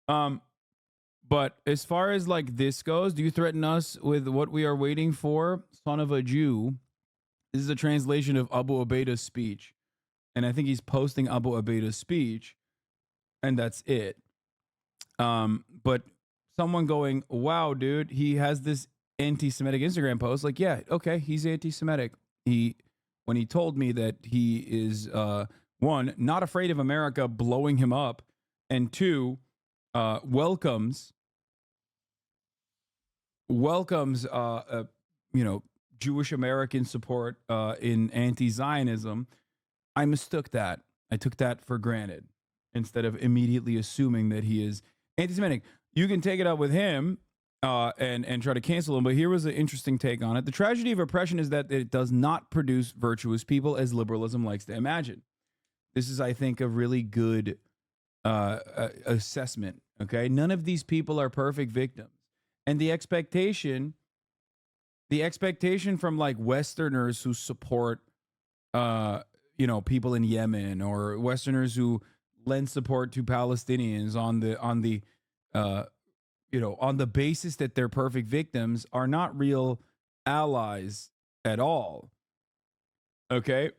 Speaker 1: But as far as like this goes, do you threaten us with what we are waiting for, son of a Jew? This is a translation of Abu Ubaida's speech. And I think he's posting Abu Ubaida's speech. and that's it. But someone going, wow, dude, he has this anti-Semitic Instagram post. Like, yeah, okay, he's anti-Semitic. When he told me that he is one, not afraid of America blowing him up, and two, welcomes you know, Jewish American support in anti-Zionism, I mistook that. I took that for granted instead of immediately assuming that he is anti-Semitic. You can take it up with him and try to cancel him, but here was an interesting take on it. The tragedy of oppression is that it does not produce virtuous people, as liberalism likes to imagine. This is, I think, a really good assessment. Okay, none of these people are perfect victims, and the expectation from like Westerners who support people in Yemen, or Westerners who lend support to Palestinians on the basis that they're perfect victims, are not real allies at all. Okay.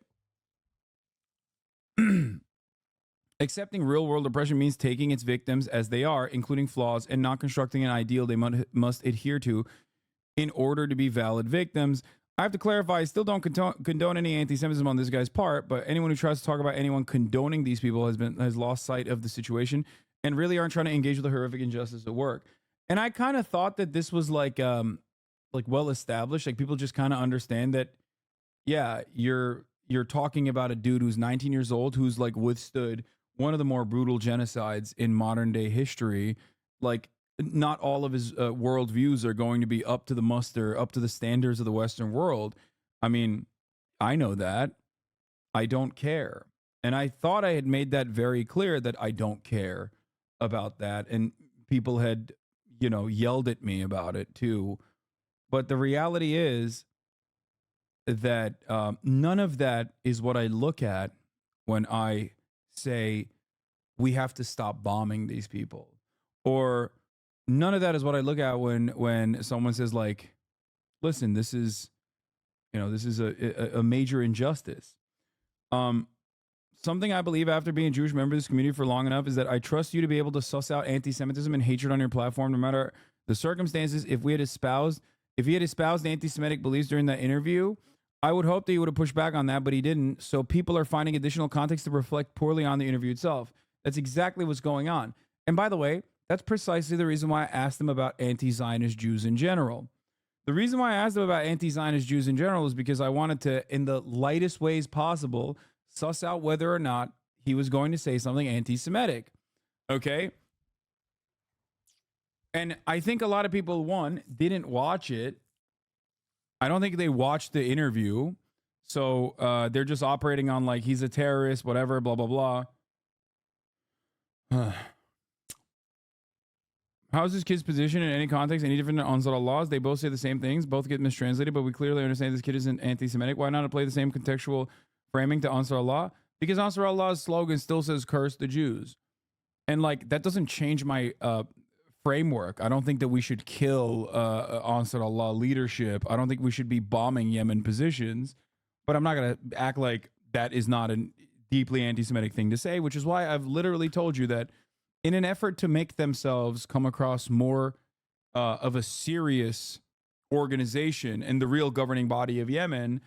Speaker 1: Accepting real world oppression means taking its victims as they are, including flaws, and not constructing an ideal they must adhere to in order to be valid victims. I have to clarify, I still don't condone any anti-Semitism on this guy's part, but anyone who tries to talk about anyone condoning these people has lost sight of the situation and really aren't trying to engage with the horrific injustice at work. And I kind of thought that this was like well established, like people just kind of understand that, yeah, you're talking about a dude who's 19 years old, who's like withstood one of the more brutal genocides in modern day history. Like, not all of his worldviews are going to be up to the muster, up to the standards of the Western world. I mean, I know that. I don't care. And I thought I had made that very clear that I don't care about that. And people had, yelled at me about it too. But the reality is that none of that is what I look at when I say we have to stop bombing these people, or none of that is what I look at when someone says, like, listen, this is a major injustice. Something I believe after being a Jewish member of this community for long enough is that I trust you to be able to suss out anti-Semitism and hatred on your platform, no matter the circumstances. If he had espoused anti-Semitic beliefs during that interview, I would hope that he would have pushed back on that, but he didn't. So people are finding additional context to reflect poorly on the interview itself. That's exactly what's going on. And by the way, that's precisely the reason why I asked him about anti-Zionist Jews in general. The reason why I asked him about anti-Zionist Jews in general is because I wanted to, in the lightest ways possible, suss out whether or not he was going to say something anti-Semitic. Okay? And I think a lot of people, one, didn't watch it. I don't think they watched the interview. So they're just operating on like he's a terrorist, whatever, blah, blah, blah. How is this kid's position in any context any different than Ansar Allah's? They both say the same things. Both get mistranslated, but we clearly understand this kid isn't anti-Semitic. Why not apply the same contextual framing to Ansar Allah? Because Ansar Allah's slogan still says curse the Jews. And like that doesn't change my framework. I don't think that we should kill Ansar Allah leadership. I don't think we should be bombing Yemen positions. But I'm not going to act like that is not a deeply anti-Semitic thing to say, which is why I've literally told you that in an effort to make themselves come across more of a serious organization and the real governing body of Yemen,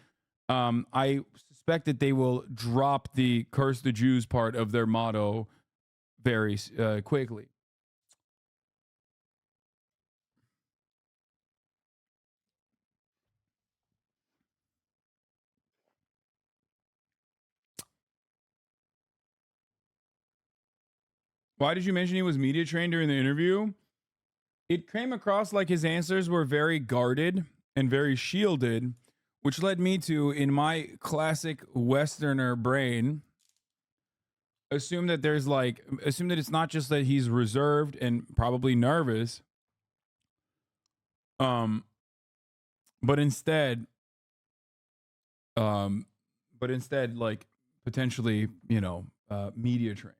Speaker 1: I suspect that they will drop the curse the Jews part of their motto very quickly. Why did you mention he was media trained during the interview? It came across like his answers were very guarded and very shielded, which led me to, in my classic Westerner brain, assume that it's not just that he's reserved and probably nervous, um, but instead, like potentially, media trained.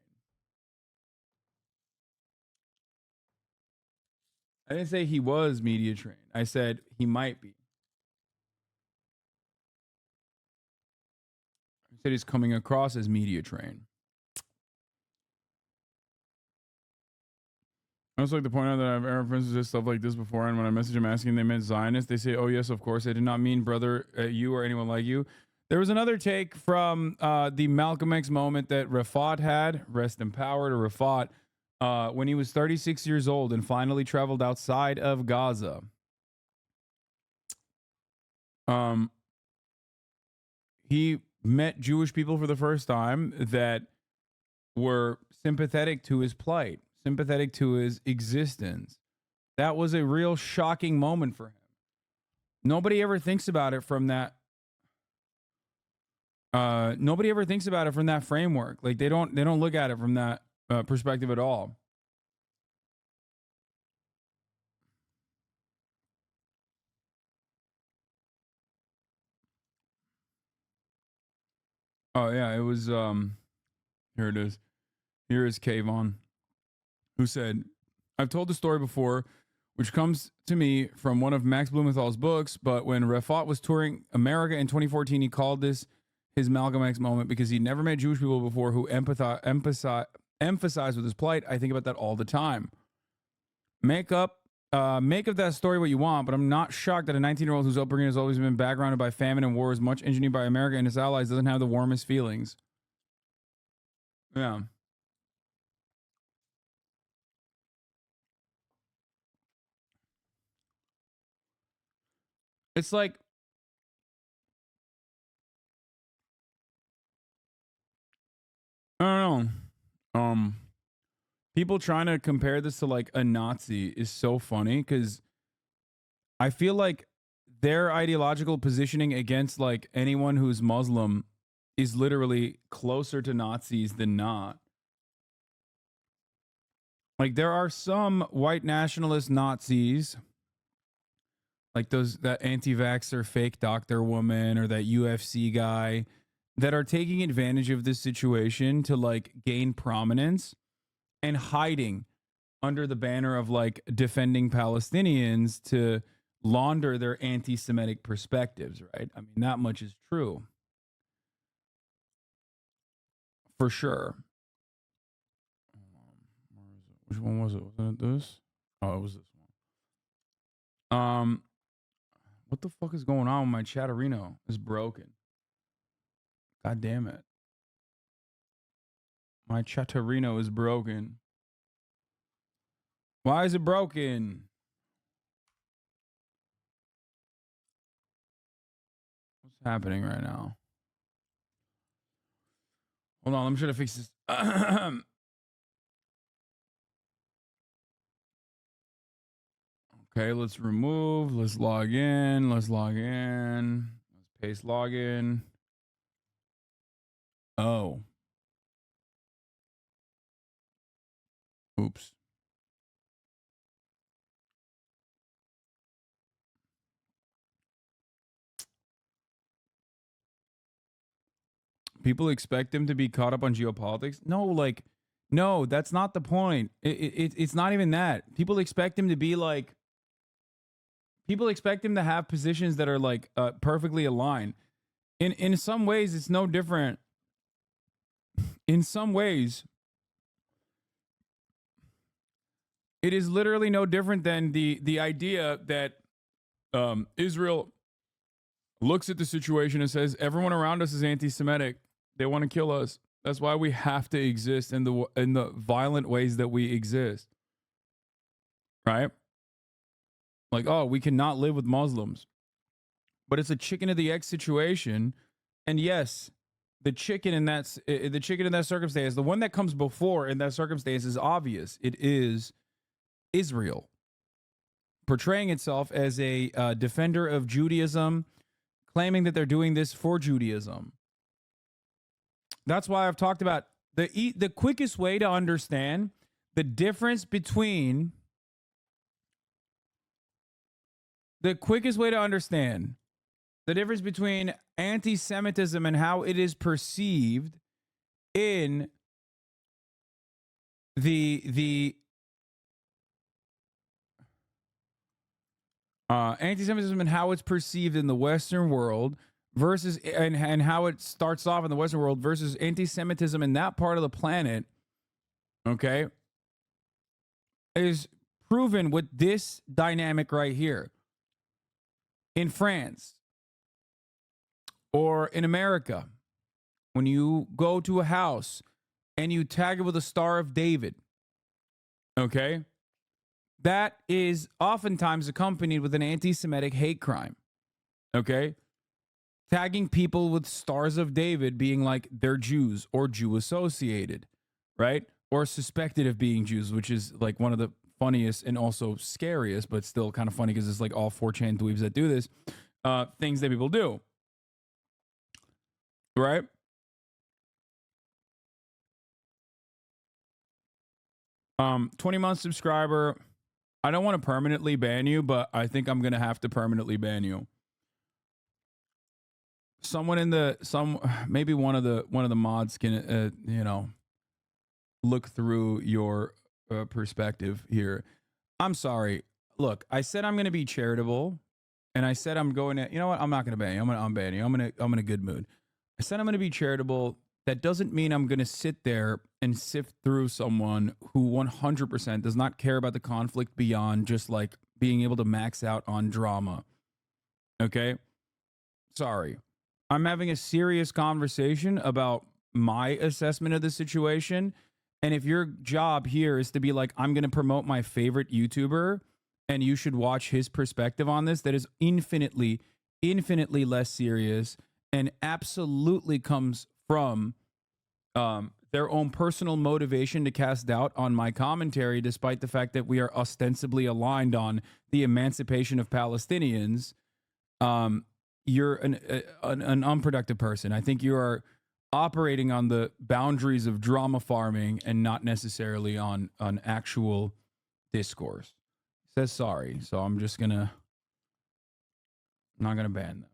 Speaker 1: I didn't say he was media trained. I said he might be. I said he's coming across as media trained.
Speaker 3: I also like to point out that I've ever friends who said stuff like this before, and when I message them asking they meant Zionist, they say, "Oh yes, of course, I did not mean brother, you or anyone like you." There was another take from the Malcolm X moment that Rafat had, rest in power to Rafat, when he was 36 years old and finally traveled outside of Gaza. He met Jewish people for the first time that were sympathetic to his plight, sympathetic to his existence. That was a real shocking moment for him. Nobody ever thinks about it from that. Nobody ever thinks about it from that framework. Like they don't look at it from that perspective at all. Oh yeah, it was here it is. Here is Kayvon, who said, I've told the story before, which comes to me from one of Max Blumenthal's books, but when Rafat was touring America in 2014, he called this his Malcolm X moment because he never met Jewish people before who emphasize with his plight. I think about that all the time. Make of that story what you want, but I'm not shocked that a 19-year-old whose upbringing has always been backgrounded by famine and wars, much engineered by America and its allies, doesn't have the warmest feelings. Yeah. It's like, I don't know. People trying to compare this to like a Nazi is so funny because I feel like their ideological positioning against like anyone who's Muslim is literally closer to Nazis than not. Like there are some white nationalist Nazis, like that anti-vaxxer fake doctor woman or that UFC guy, that are taking advantage of this situation to like gain prominence and hiding under the banner of like defending Palestinians to launder their anti-Semitic perspectives, right? I mean, that much is true. For sure. Which one was it? Wasn't it this? Oh, it was this one. What the fuck is going on with my Chatterino? It's broken. God damn it. My Chatterino is broken. Why is it broken? What's happening right now? Hold on, I'm trying to fix this. Okay, let's remove. Let's log in. Let's paste login. Oh. Oops. People expect him to be caught up on geopolitics. No, that's not the point. It's not even that. People expect him to be like, people expect him to have positions that are like perfectly aligned. In some ways, it's no different. In some ways, it is literally no different than the idea that Israel looks at the situation and says, everyone around us is anti-Semitic. They want to kill us. That's why we have to exist in the violent ways that we exist. Right? Like, oh, we cannot live with Muslims. But it's a chicken or the egg situation. And yes, the chicken in that circumstance, the one that comes before in that circumstance is obvious. It is Israel portraying itself as a defender of Judaism, claiming that they're doing this for Judaism. That's why I've talked about the quickest way to understand the difference between anti-Semitism and how it is perceived in the anti-Semitism and how it's perceived in the Western world versus and how it starts off in the Western world versus anti-Semitism in that part of the planet. Okay.
Speaker 1: is proven with this dynamic right here. In France or in America, when you go to a house and you tag it with a Star of David, okay, that is oftentimes accompanied with an anti-Semitic hate crime, okay? Tagging people with Stars of David being like they're Jews or Jew associated, right? Or suspected of being Jews, which is like one of the funniest and also scariest, but still kind of funny because it's like all 4chan dweebs that do this, things that people do, right? 20-month subscriber. I don't want to permanently ban you, but I think I'm gonna have to permanently ban you. Someone in maybe one of the mods can look through your perspective here. I'm sorry. Look, I said I'm gonna be charitable, and I said I'm going to. You know what? I'm not gonna ban you. I'm gonna unban you. I'm in a good mood. I said I'm gonna be charitable. That doesn't mean I'm going to sit there and sift through someone who 100% does not care about the conflict beyond just like being able to max out on drama. Okay? Sorry. I'm having a serious conversation about my assessment of the situation. And if your job here is to be like, I'm going to promote my favorite YouTuber and you should watch his perspective on this, that is infinitely less serious and absolutely comes from their own personal motivation to cast doubt on my commentary, despite the fact that we are ostensibly aligned on the emancipation of Palestinians. You're an unproductive person. I think you are operating on the boundaries of drama farming and not necessarily on actual discourse. Says sorry, so I'm not gonna ban them.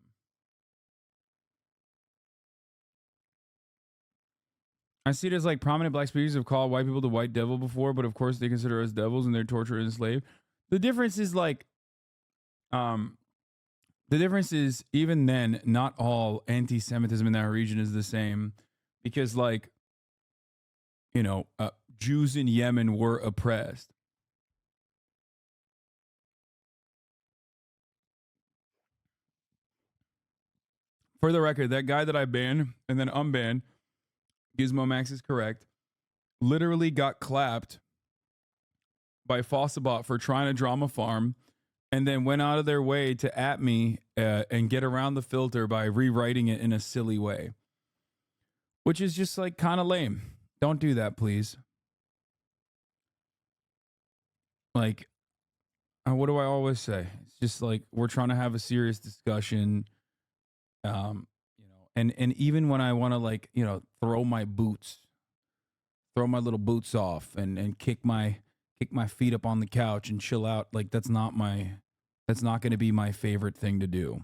Speaker 1: I see it as like prominent black speakers have called white people the white devil before, but of course they consider us devils and they're tortured and enslaved. The difference is like, the difference is even then, not all anti-Semitism in that region is the same, because like, Jews in Yemen were oppressed. For the record, that guy that I banned and then unbanned, Gizmo Max is correct, literally got clapped by Fossabot for trying to drama farm, and then went out of their way to at me and get around the filter by rewriting it in a silly way, which is just like kind of lame. Don't do that, please. Like, what do I always say? It's just like we're trying to have a serious discussion, and even when I want to throw my little boots off and kick my feet up on the couch and chill out, like that's not going to be my favorite thing to do.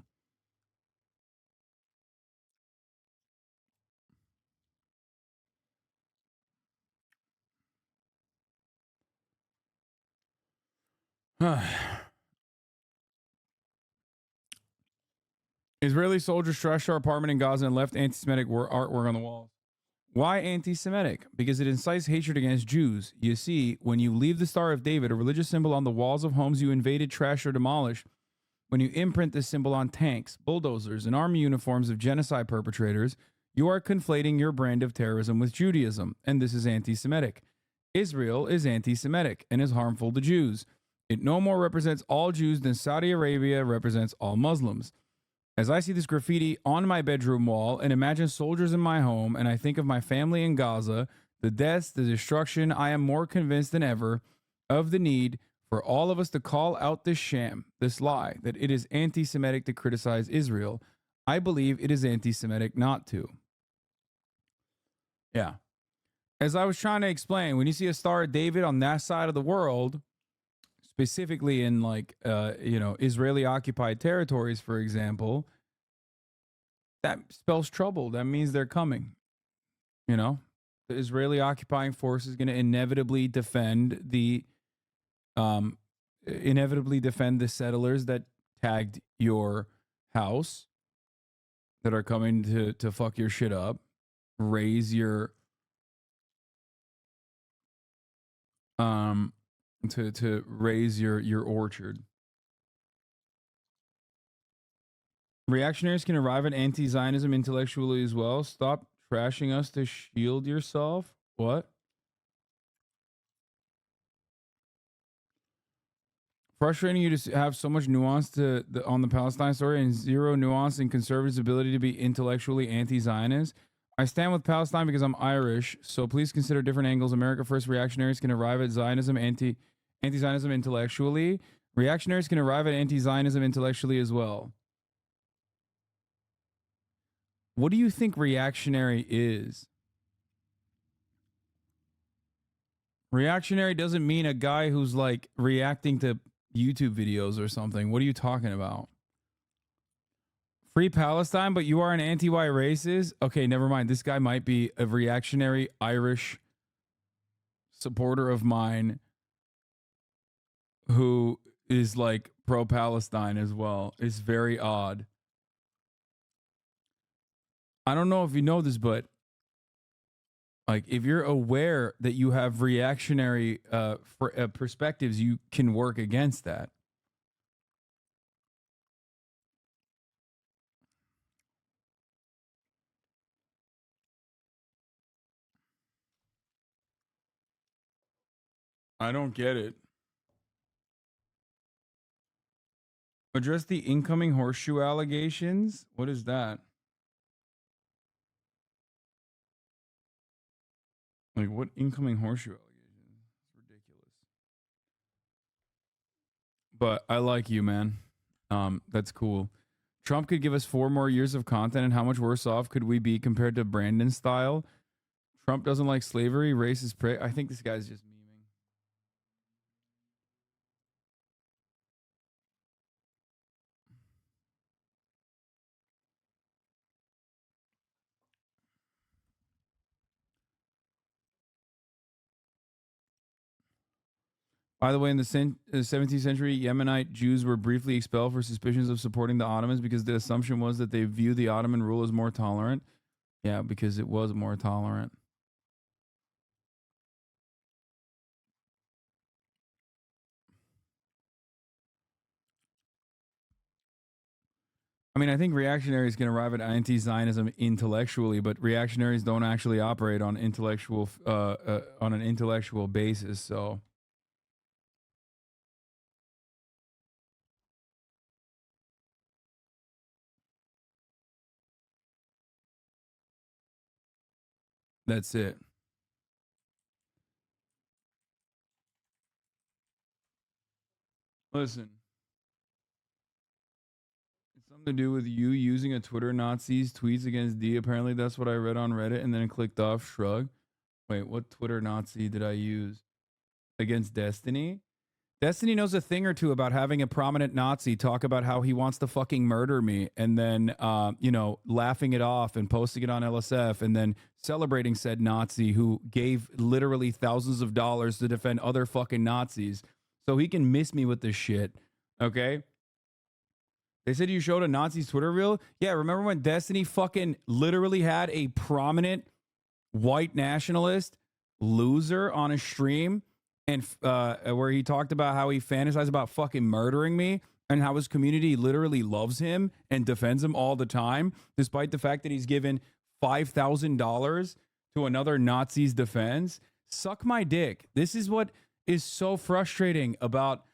Speaker 1: Israeli soldiers trashed our apartment in Gaza and left anti-Semitic artwork on the walls. Why anti-Semitic? Because it incites hatred against Jews. You see, when you leave the Star of David, a religious symbol, on the walls of homes you invaded, trashed, or demolished, when you imprint this symbol on tanks, bulldozers, and army uniforms of genocide perpetrators, you are conflating your brand of terrorism with Judaism, and this is anti-Semitic. Israel is anti-Semitic and is harmful to Jews. It no more represents all Jews than Saudi Arabia represents all Muslims. As I see this graffiti on my bedroom wall and imagine soldiers in my home, and I think of my family in Gaza, the deaths, the destruction, I am more convinced than ever of the need for all of us to call out this sham, this lie, that it is anti-Semitic to criticize Israel. I believe it is anti-Semitic not to. Yeah. As I was trying to explain, when you see a Star of David on that side of the world, specifically in Israeli occupied territories, for example, that spells trouble. That means they're coming. The Israeli occupying force is going to inevitably defend the settlers that tagged your house, that are coming to fuck your shit up, raise your to raise your orchard. Reactionaries can arrive at anti-Zionism intellectually as well. Stop trashing us to shield yourself. What? Frustrating you to have so much nuance on the Palestine story and zero nuance in conservatives' ability to be intellectually anti-Zionist. I stand with Palestine because I'm Irish, so please consider different angles. America First reactionaries can arrive at Zionism anti-Zionism intellectually. Reactionaries can arrive at anti-Zionism intellectually as well. What do you think reactionary is? Reactionary doesn't mean a guy who's like reacting to YouTube videos or something. What are you talking about? Free Palestine, but you are an anti-white racist? Okay, never mind. This guy might be a reactionary Irish supporter of mine who is like pro-Palestine as well. It's very odd. I don't know if you know this, but like if you're aware that you have reactionary perspectives, you can work against that. I don't get it. Address the incoming horseshoe allegations? What is that? Like, what incoming horseshoe allegations? It's ridiculous. But I like you, man. That's cool. Trump could give us 4 more years of content, and how much worse off could we be compared to Brandon's style? Trump doesn't like slavery, racist prick. I think this guy's just memeing. By the way, in the 17th century, Yemenite Jews were briefly expelled for suspicions of supporting the Ottomans because the assumption was that they viewed the Ottoman rule as more tolerant. Yeah, because it was more tolerant. I mean, I think reactionaries can arrive at anti-Zionism intellectually, but reactionaries don't actually operate on an intellectual basis. So, that's it. Listen, it's something to do with you using a Twitter Nazi's tweets against D. Apparently, that's what I read on Reddit, and then clicked off. Shrug. Wait, what Twitter Nazi did I use against Destiny? Destiny knows a thing or two about having a prominent Nazi talk about how he wants to fucking murder me, and then, laughing it off and posting it on LSF, and then celebrating said Nazi who gave literally thousands of dollars to defend other fucking Nazis. So he can miss me with this shit. Okay? They said you showed a Nazi's Twitter reel? Yeah, remember when Destiny fucking literally had a prominent white nationalist loser on a stream? And where he talked about how he fantasized about fucking murdering me and how his community literally loves him and defends him all the time, despite the fact that he's given $5,000 to another Nazi's defense. Suck my dick. This is what is so frustrating about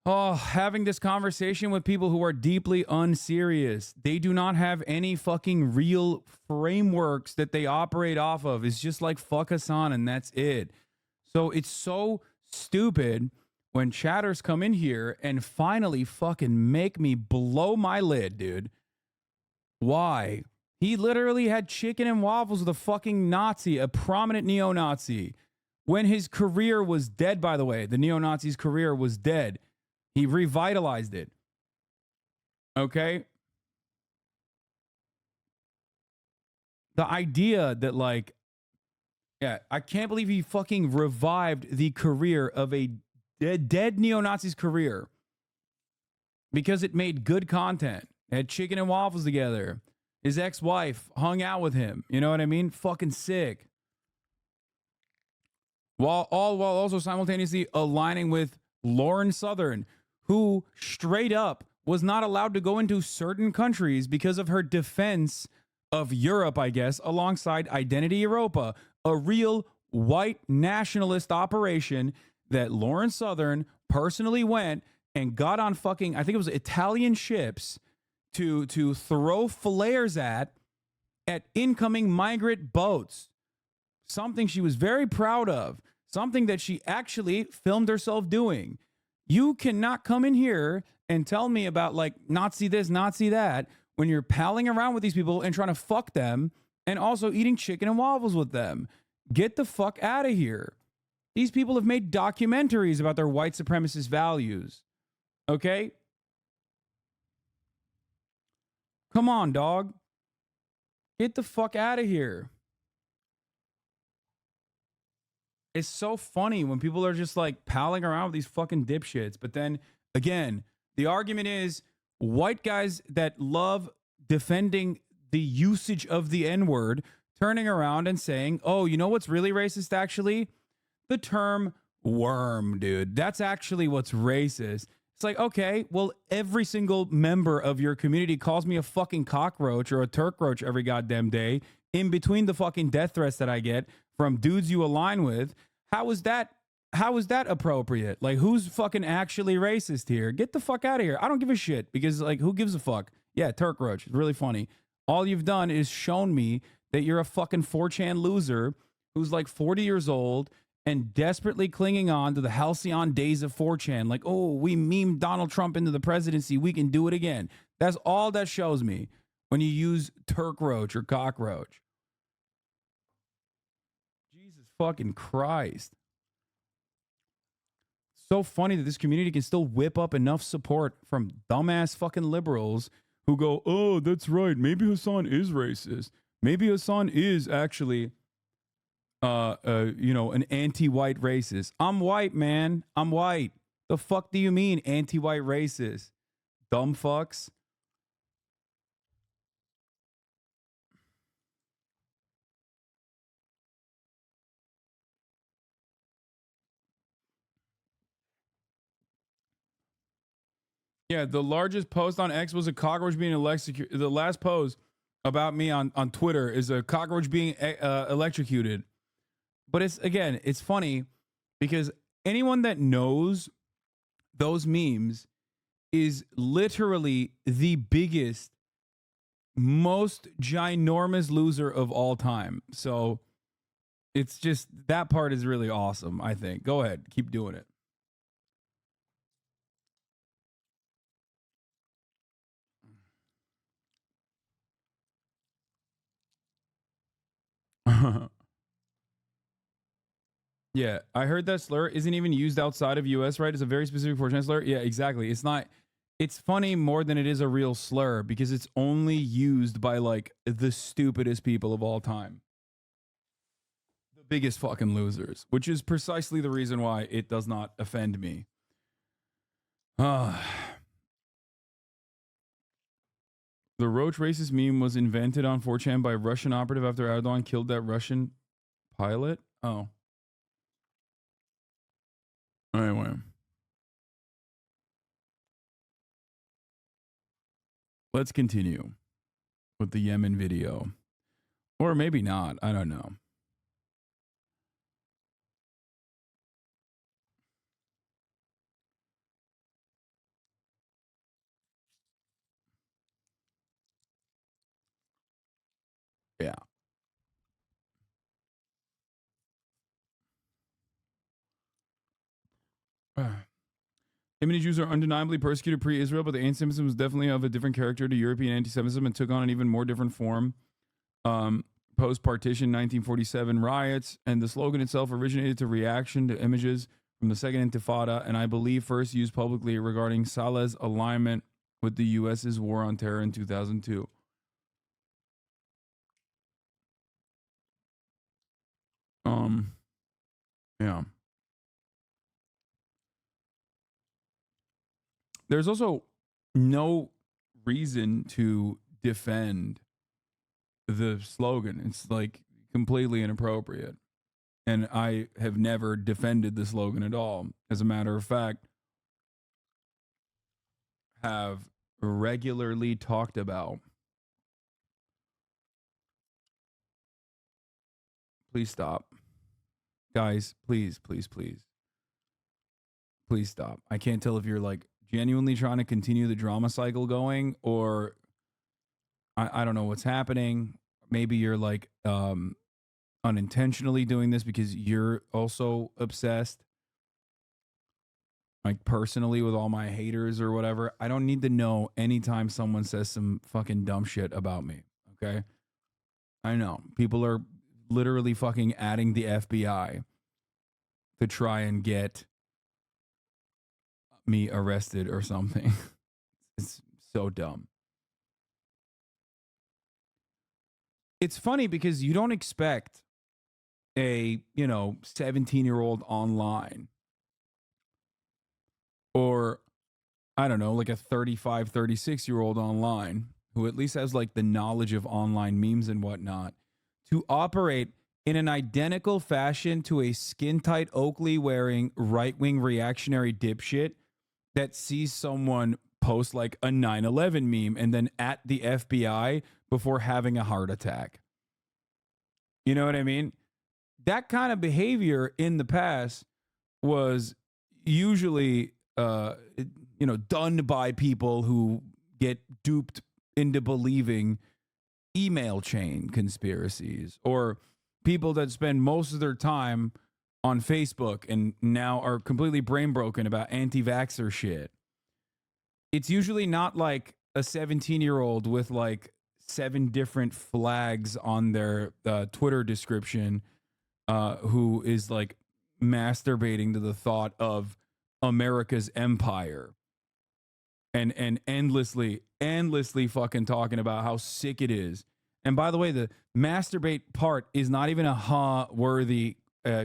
Speaker 1: having this conversation with people who are deeply unserious. They do not have any fucking real frameworks that they operate off of. It's just like fuck Hasan and that's it. So it's so stupid when chatters come in here and finally fucking make me blow my lid, dude. Why? He literally had chicken and waffles with a fucking Nazi, a prominent neo-Nazi, when his career was dead, by the way. The neo-Nazi's career was dead. He revitalized it. Okay? The idea that, like, yeah, I can't believe he fucking revived the career of a dead neo-Nazi's career because it made good content. It had chicken and waffles together. His ex-wife hung out with him. You know what I mean? Fucking sick. while also simultaneously aligning with Lauren Southern, who straight up was not allowed to go into certain countries because of her defense of Europe, I guess, alongside Identity Europa, a real white nationalist operation that Lauren Southern personally went and got on fucking, I think it was Italian ships to throw flares at incoming migrant boats. Something she was very proud of, something that she actually filmed herself doing. You cannot come in here and tell me about like Nazi this, Nazi that, when you're palling around with these people and trying to fuck them and also eating chicken and waffles with them. Get the fuck out of here. These people have made documentaries about their white supremacist values. Okay? Come on, dog. Get the fuck out of here. It's so funny when people are just like palling around with these fucking dipshits. But then again, the argument is white guys that love defending the usage of the N-word turning around and saying, oh, you know what's really racist actually? The term worm, dude. That's actually what's racist. It's like, okay, well, every single member of your community calls me a fucking cockroach or a turk roach every goddamn day in between the fucking death threats that I get from dudes you align with. How is that appropriate? Like, who's fucking actually racist here? Get the fuck out of here. I don't give a shit because, like, who gives a fuck? Yeah, Turk Roach. It's really funny. All you've done is shown me that you're a fucking 4chan loser who's like 40 years old and desperately clinging on to the halcyon days of 4chan. Like, oh, we memed Donald Trump into the presidency. We can do it again. That's all that shows me when you use Turk Roach or cockroach. Jesus fucking Christ. So funny that this community can still whip up enough support from dumbass fucking liberals who go, oh, that's right. Maybe Hasan is racist. Maybe Hasan is actually, an anti-white racist. I'm white, man. I'm white. The fuck do you mean anti-white racist? Dumb fucks. Yeah, the largest post on X was a cockroach being electrocuted. The last post about me on Twitter is a cockroach being electrocuted. But it's funny because anyone that knows those memes is literally the biggest, most ginormous loser of all time. So it's just, that part is really awesome, I think. Go ahead, keep doing it. Yeah, I heard that slur isn't even used outside of US, right? It's a very specific 4chan slur. Yeah, exactly. It's not, it's funny more than it is a real slur because it's only used by like the stupidest people of all time. The biggest fucking losers, which is precisely the reason why it does not offend me. The roach racist meme was invented on 4chan by a Russian operative after Erdogan killed that Russian pilot. Oh. Anyway. Let's continue with the Yemen video. Or maybe not. I don't know. Yeah. Yemeni Jews are undeniably persecuted pre-Israel, but the anti-Semitism was definitely of a different character to European anti-Semitism and took on an even more different form post-partition 1947 riots. And the slogan itself originated to reaction to images from the Second Intifada, and I believe first used publicly regarding Saleh's alignment with the U.S.'s war on terror in 2002. Yeah. There's also no reason to defend the slogan. It's like completely inappropriate. And I have never defended the slogan at all. As a matter of fact, have regularly talked about. Please stop. Guys, please, please, please. Please stop. I can't tell if you're like genuinely trying to continue the drama cycle going or I don't know what's happening. Maybe you're like unintentionally doing this because you're also obsessed, like personally with all my haters or whatever. I don't need to know anytime someone says some fucking dumb shit about me. Okay. I know people are literally fucking adding the FBI to try and get me arrested or something. It's so dumb. It's funny because you don't expect a, 17-year-old online or I don't know, like a 35, 36-year-old online who at least has like the knowledge of online memes and whatnot to operate in an identical fashion to a skin tight Oakley wearing right wing reactionary dipshit that sees someone post like a 9/11 meme and then at the FBI before having a heart attack. You know what I mean? That kind of behavior in the past was usually done by people who get duped into believing email chain conspiracies or people that spend most of their time on Facebook and now are completely brain broken about anti-vaxxer shit. It's usually not like a 17-year-old with like 7 different flags on their Twitter description who is like masturbating to the thought of America's empire and endlessly fucking talking about how sick it is. And by the way, the masturbate part is not even a worthy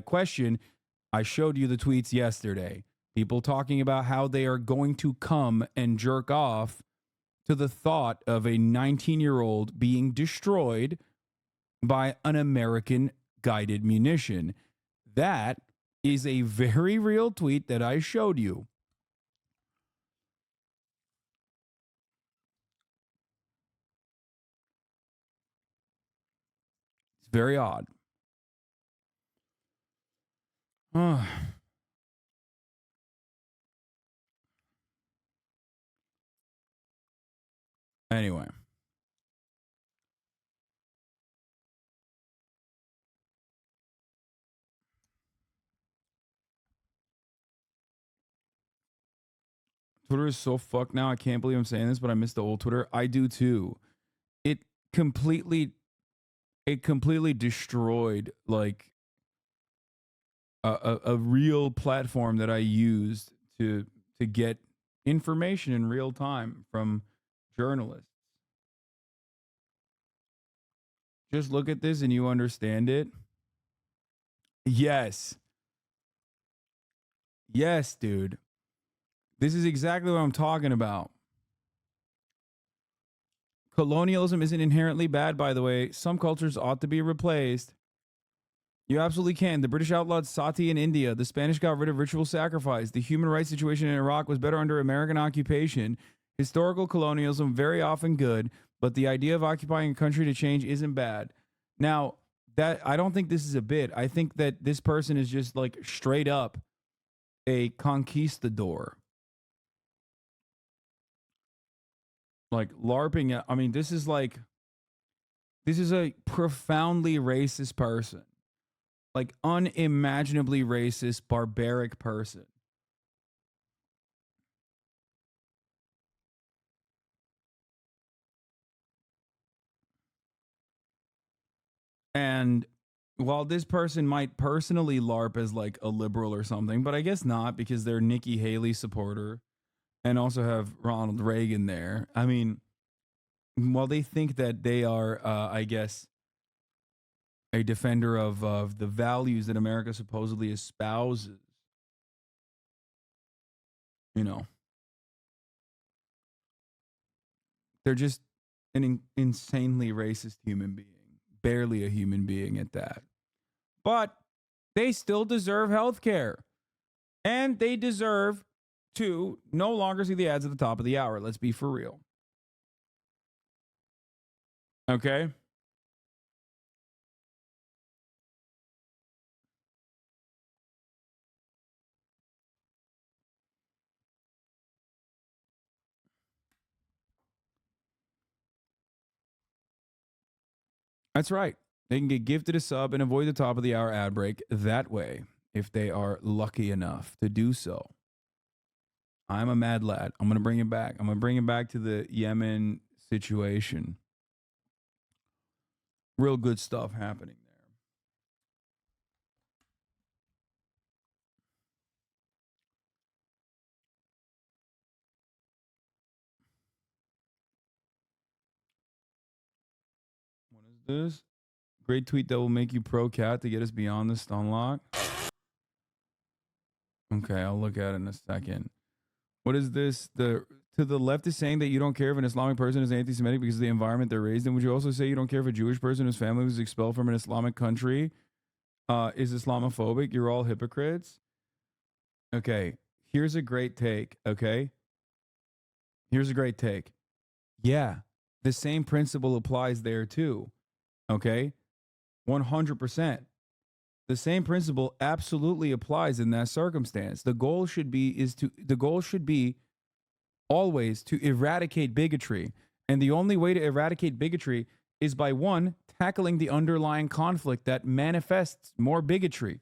Speaker 1: question. I showed you the tweets yesterday. People talking about how they are going to come and jerk off to the thought of a 19-year-old being destroyed by an American guided munition. That is a very real tweet that I showed you. It's very odd. Anyway. Twitter is so fucked now. I can't believe I'm saying this, but I miss the old Twitter. I do too. It completely destroyed like a real platform that I used to get information in real time from journalists. Just look at this and you understand it. Yes. Yes, dude. This is exactly what I'm talking about. Colonialism isn't inherently bad, by the way. Some cultures ought to be replaced. You absolutely can. The British outlawed sati in India. The Spanish got rid of ritual sacrifice. The human rights situation in Iraq was better under American occupation. Historical colonialism, very often good, but the idea of occupying a country to change isn't bad. Now, that I don't think this is a bit. I think that this person is just like straight up a conquistador. Like LARPing. I mean, this is a profoundly racist person. Like unimaginably racist, barbaric person. And while this person might personally LARP as like a liberal or something, but I guess not because they're Nikki Haley supporter and also have Ronald Reagan there. I mean, while they think that they are, I guess, a defender of the values that America supposedly espouses, you know, they're just an insanely racist human being, barely a human being at that. But They still deserve health care. And they deserve to no longer see the ads at the top of the hour. Let's be for real. Okay? That's right. They can get gifted a sub and avoid the top of the hour ad break that way if they are lucky enough to do so. I'm a mad lad. I'm going to bring it back. I'm going to bring it back to the Yemen situation. Real good stuff happening there. What is this? Great tweet that will make you pro cat to get us beyond the stun lock. Okay, I'll look at it in a second. What is this? To the left is saying that you don't care if an Islamic person is anti-Semitic because of the environment they're raised in. Would you also say you don't care if a Jewish person whose family was expelled from an Islamic country is Islamophobic? You're all hypocrites. Okay, here's a great take. Okay, here's a great take. Yeah, the same principle applies there too. Okay, 100%. The same principle absolutely applies in that circumstance. The goal should be always to eradicate bigotry. And the only way to eradicate bigotry is by one, tackling the underlying conflict that manifests more bigotry.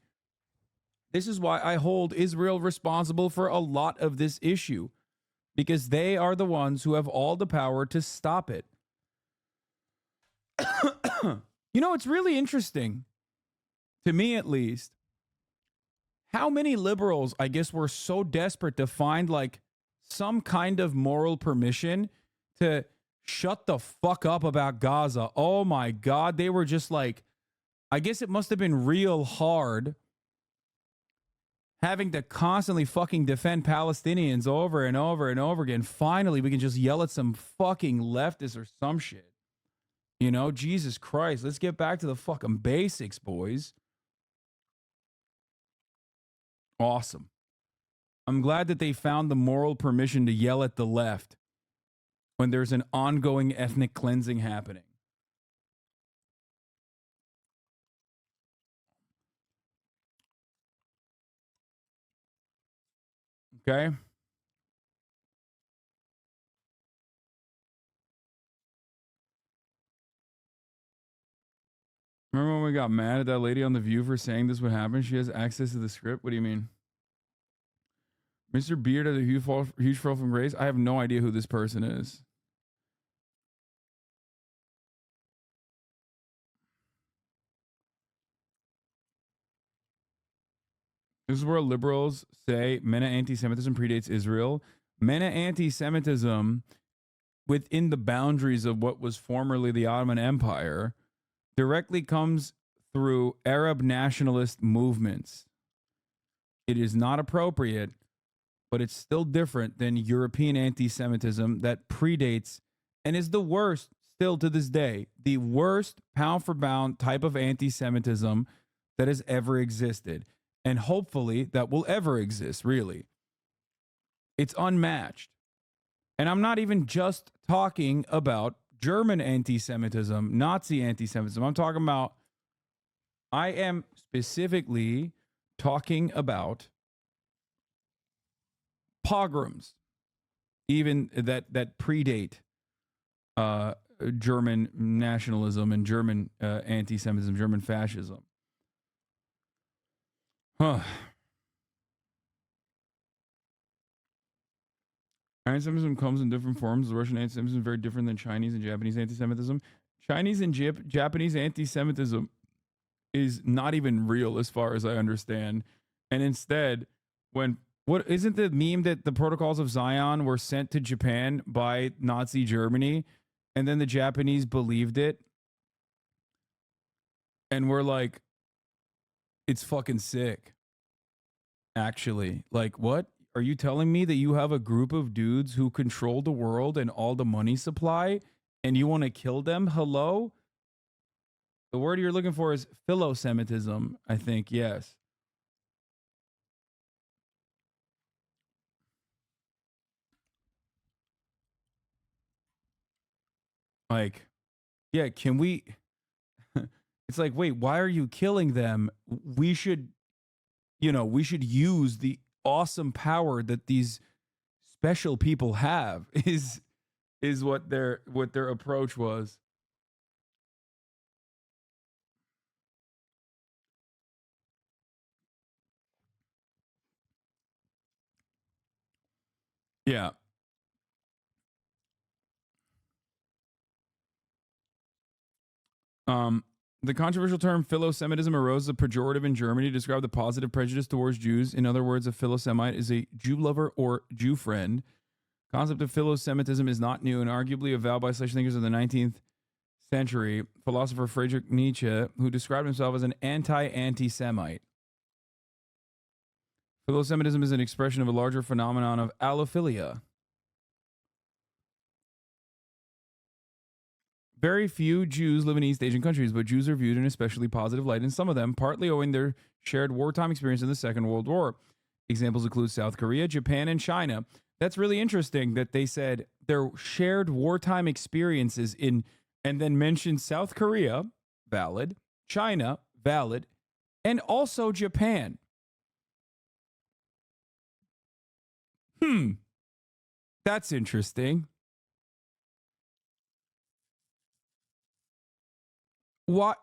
Speaker 1: This is why I hold Israel responsible for a lot of this issue, because they are the ones who have all the power to stop it. You know, it's really interesting, to me at least, how many liberals, I guess, were so desperate to find like some kind of moral permission to shut the fuck up about Gaza. Oh my God. They were just like, I guess it must have been real hard having to constantly fucking defend Palestinians over and over and over again. Finally, we can just yell at some fucking leftists or some shit. You know, Jesus Christ, let's get back to the fucking basics, boys. Awesome. I'm glad that they found the moral permission to yell at the left when there's an ongoing ethnic cleansing happening. Okay? Remember when we got mad at that lady on The View for saying this would happen? She has access to the script. What do you mean? Mr. Beard has a huge fall from grace. I have no idea who this person is. This is where liberals say MENA anti-Semitism predates Israel. MENA anti-Semitism within the boundaries of what was formerly the Ottoman Empire directly comes through Arab nationalist movements. It is not appropriate, but it's still different than European anti-Semitism that predates and is the worst still to this day, the worst pound for pound type of anti-Semitism that has ever existed. And hopefully that will ever exist, really. It's unmatched. And I'm not even just talking about German anti-Semitism, Nazi anti-Semitism. I am specifically talking about pogroms, even that predate German nationalism and German anti-Semitism, German fascism. Anti-Semitism comes in different forms. The Russian anti-Semitism is very different than Chinese and Japanese anti-Semitism. Chinese and Japanese anti-Semitism is not even real as far as I understand. And instead, what isn't the meme that the protocols of Zion were sent to Japan by Nazi Germany, and then the Japanese believed it? And we're like, it's fucking sick. Actually, like, what? Are you telling me that you have a group of dudes who control the world and all the money supply and you want to kill them? Hello? The word you're looking for is philosemitism, I think. Yes. Like, yeah, can we it's like, wait, why are you killing them? We should, we should use the awesome power that these special people have is what their approach was. Yeah. The controversial term philosemitism arose as a pejorative in Germany to describe the positive prejudice towards Jews. In other words, a philosemite is a Jew lover or Jew friend. Concept of philosemitism is not new and arguably avowed by such thinkers of the 19th century. Philosopher Friedrich Nietzsche, who described himself as an anti-Semite. Philosemitism is an expression of a larger phenomenon of allophilia. Very few Jews live in East Asian countries, but Jews are viewed in an especially positive light in some of them, partly owing their shared wartime experience in the Second World War. Examples include South Korea, Japan, and China. That's really interesting that they said their shared wartime experiences and then mentioned South Korea, valid, China, valid, and also Japan. That's interesting. What?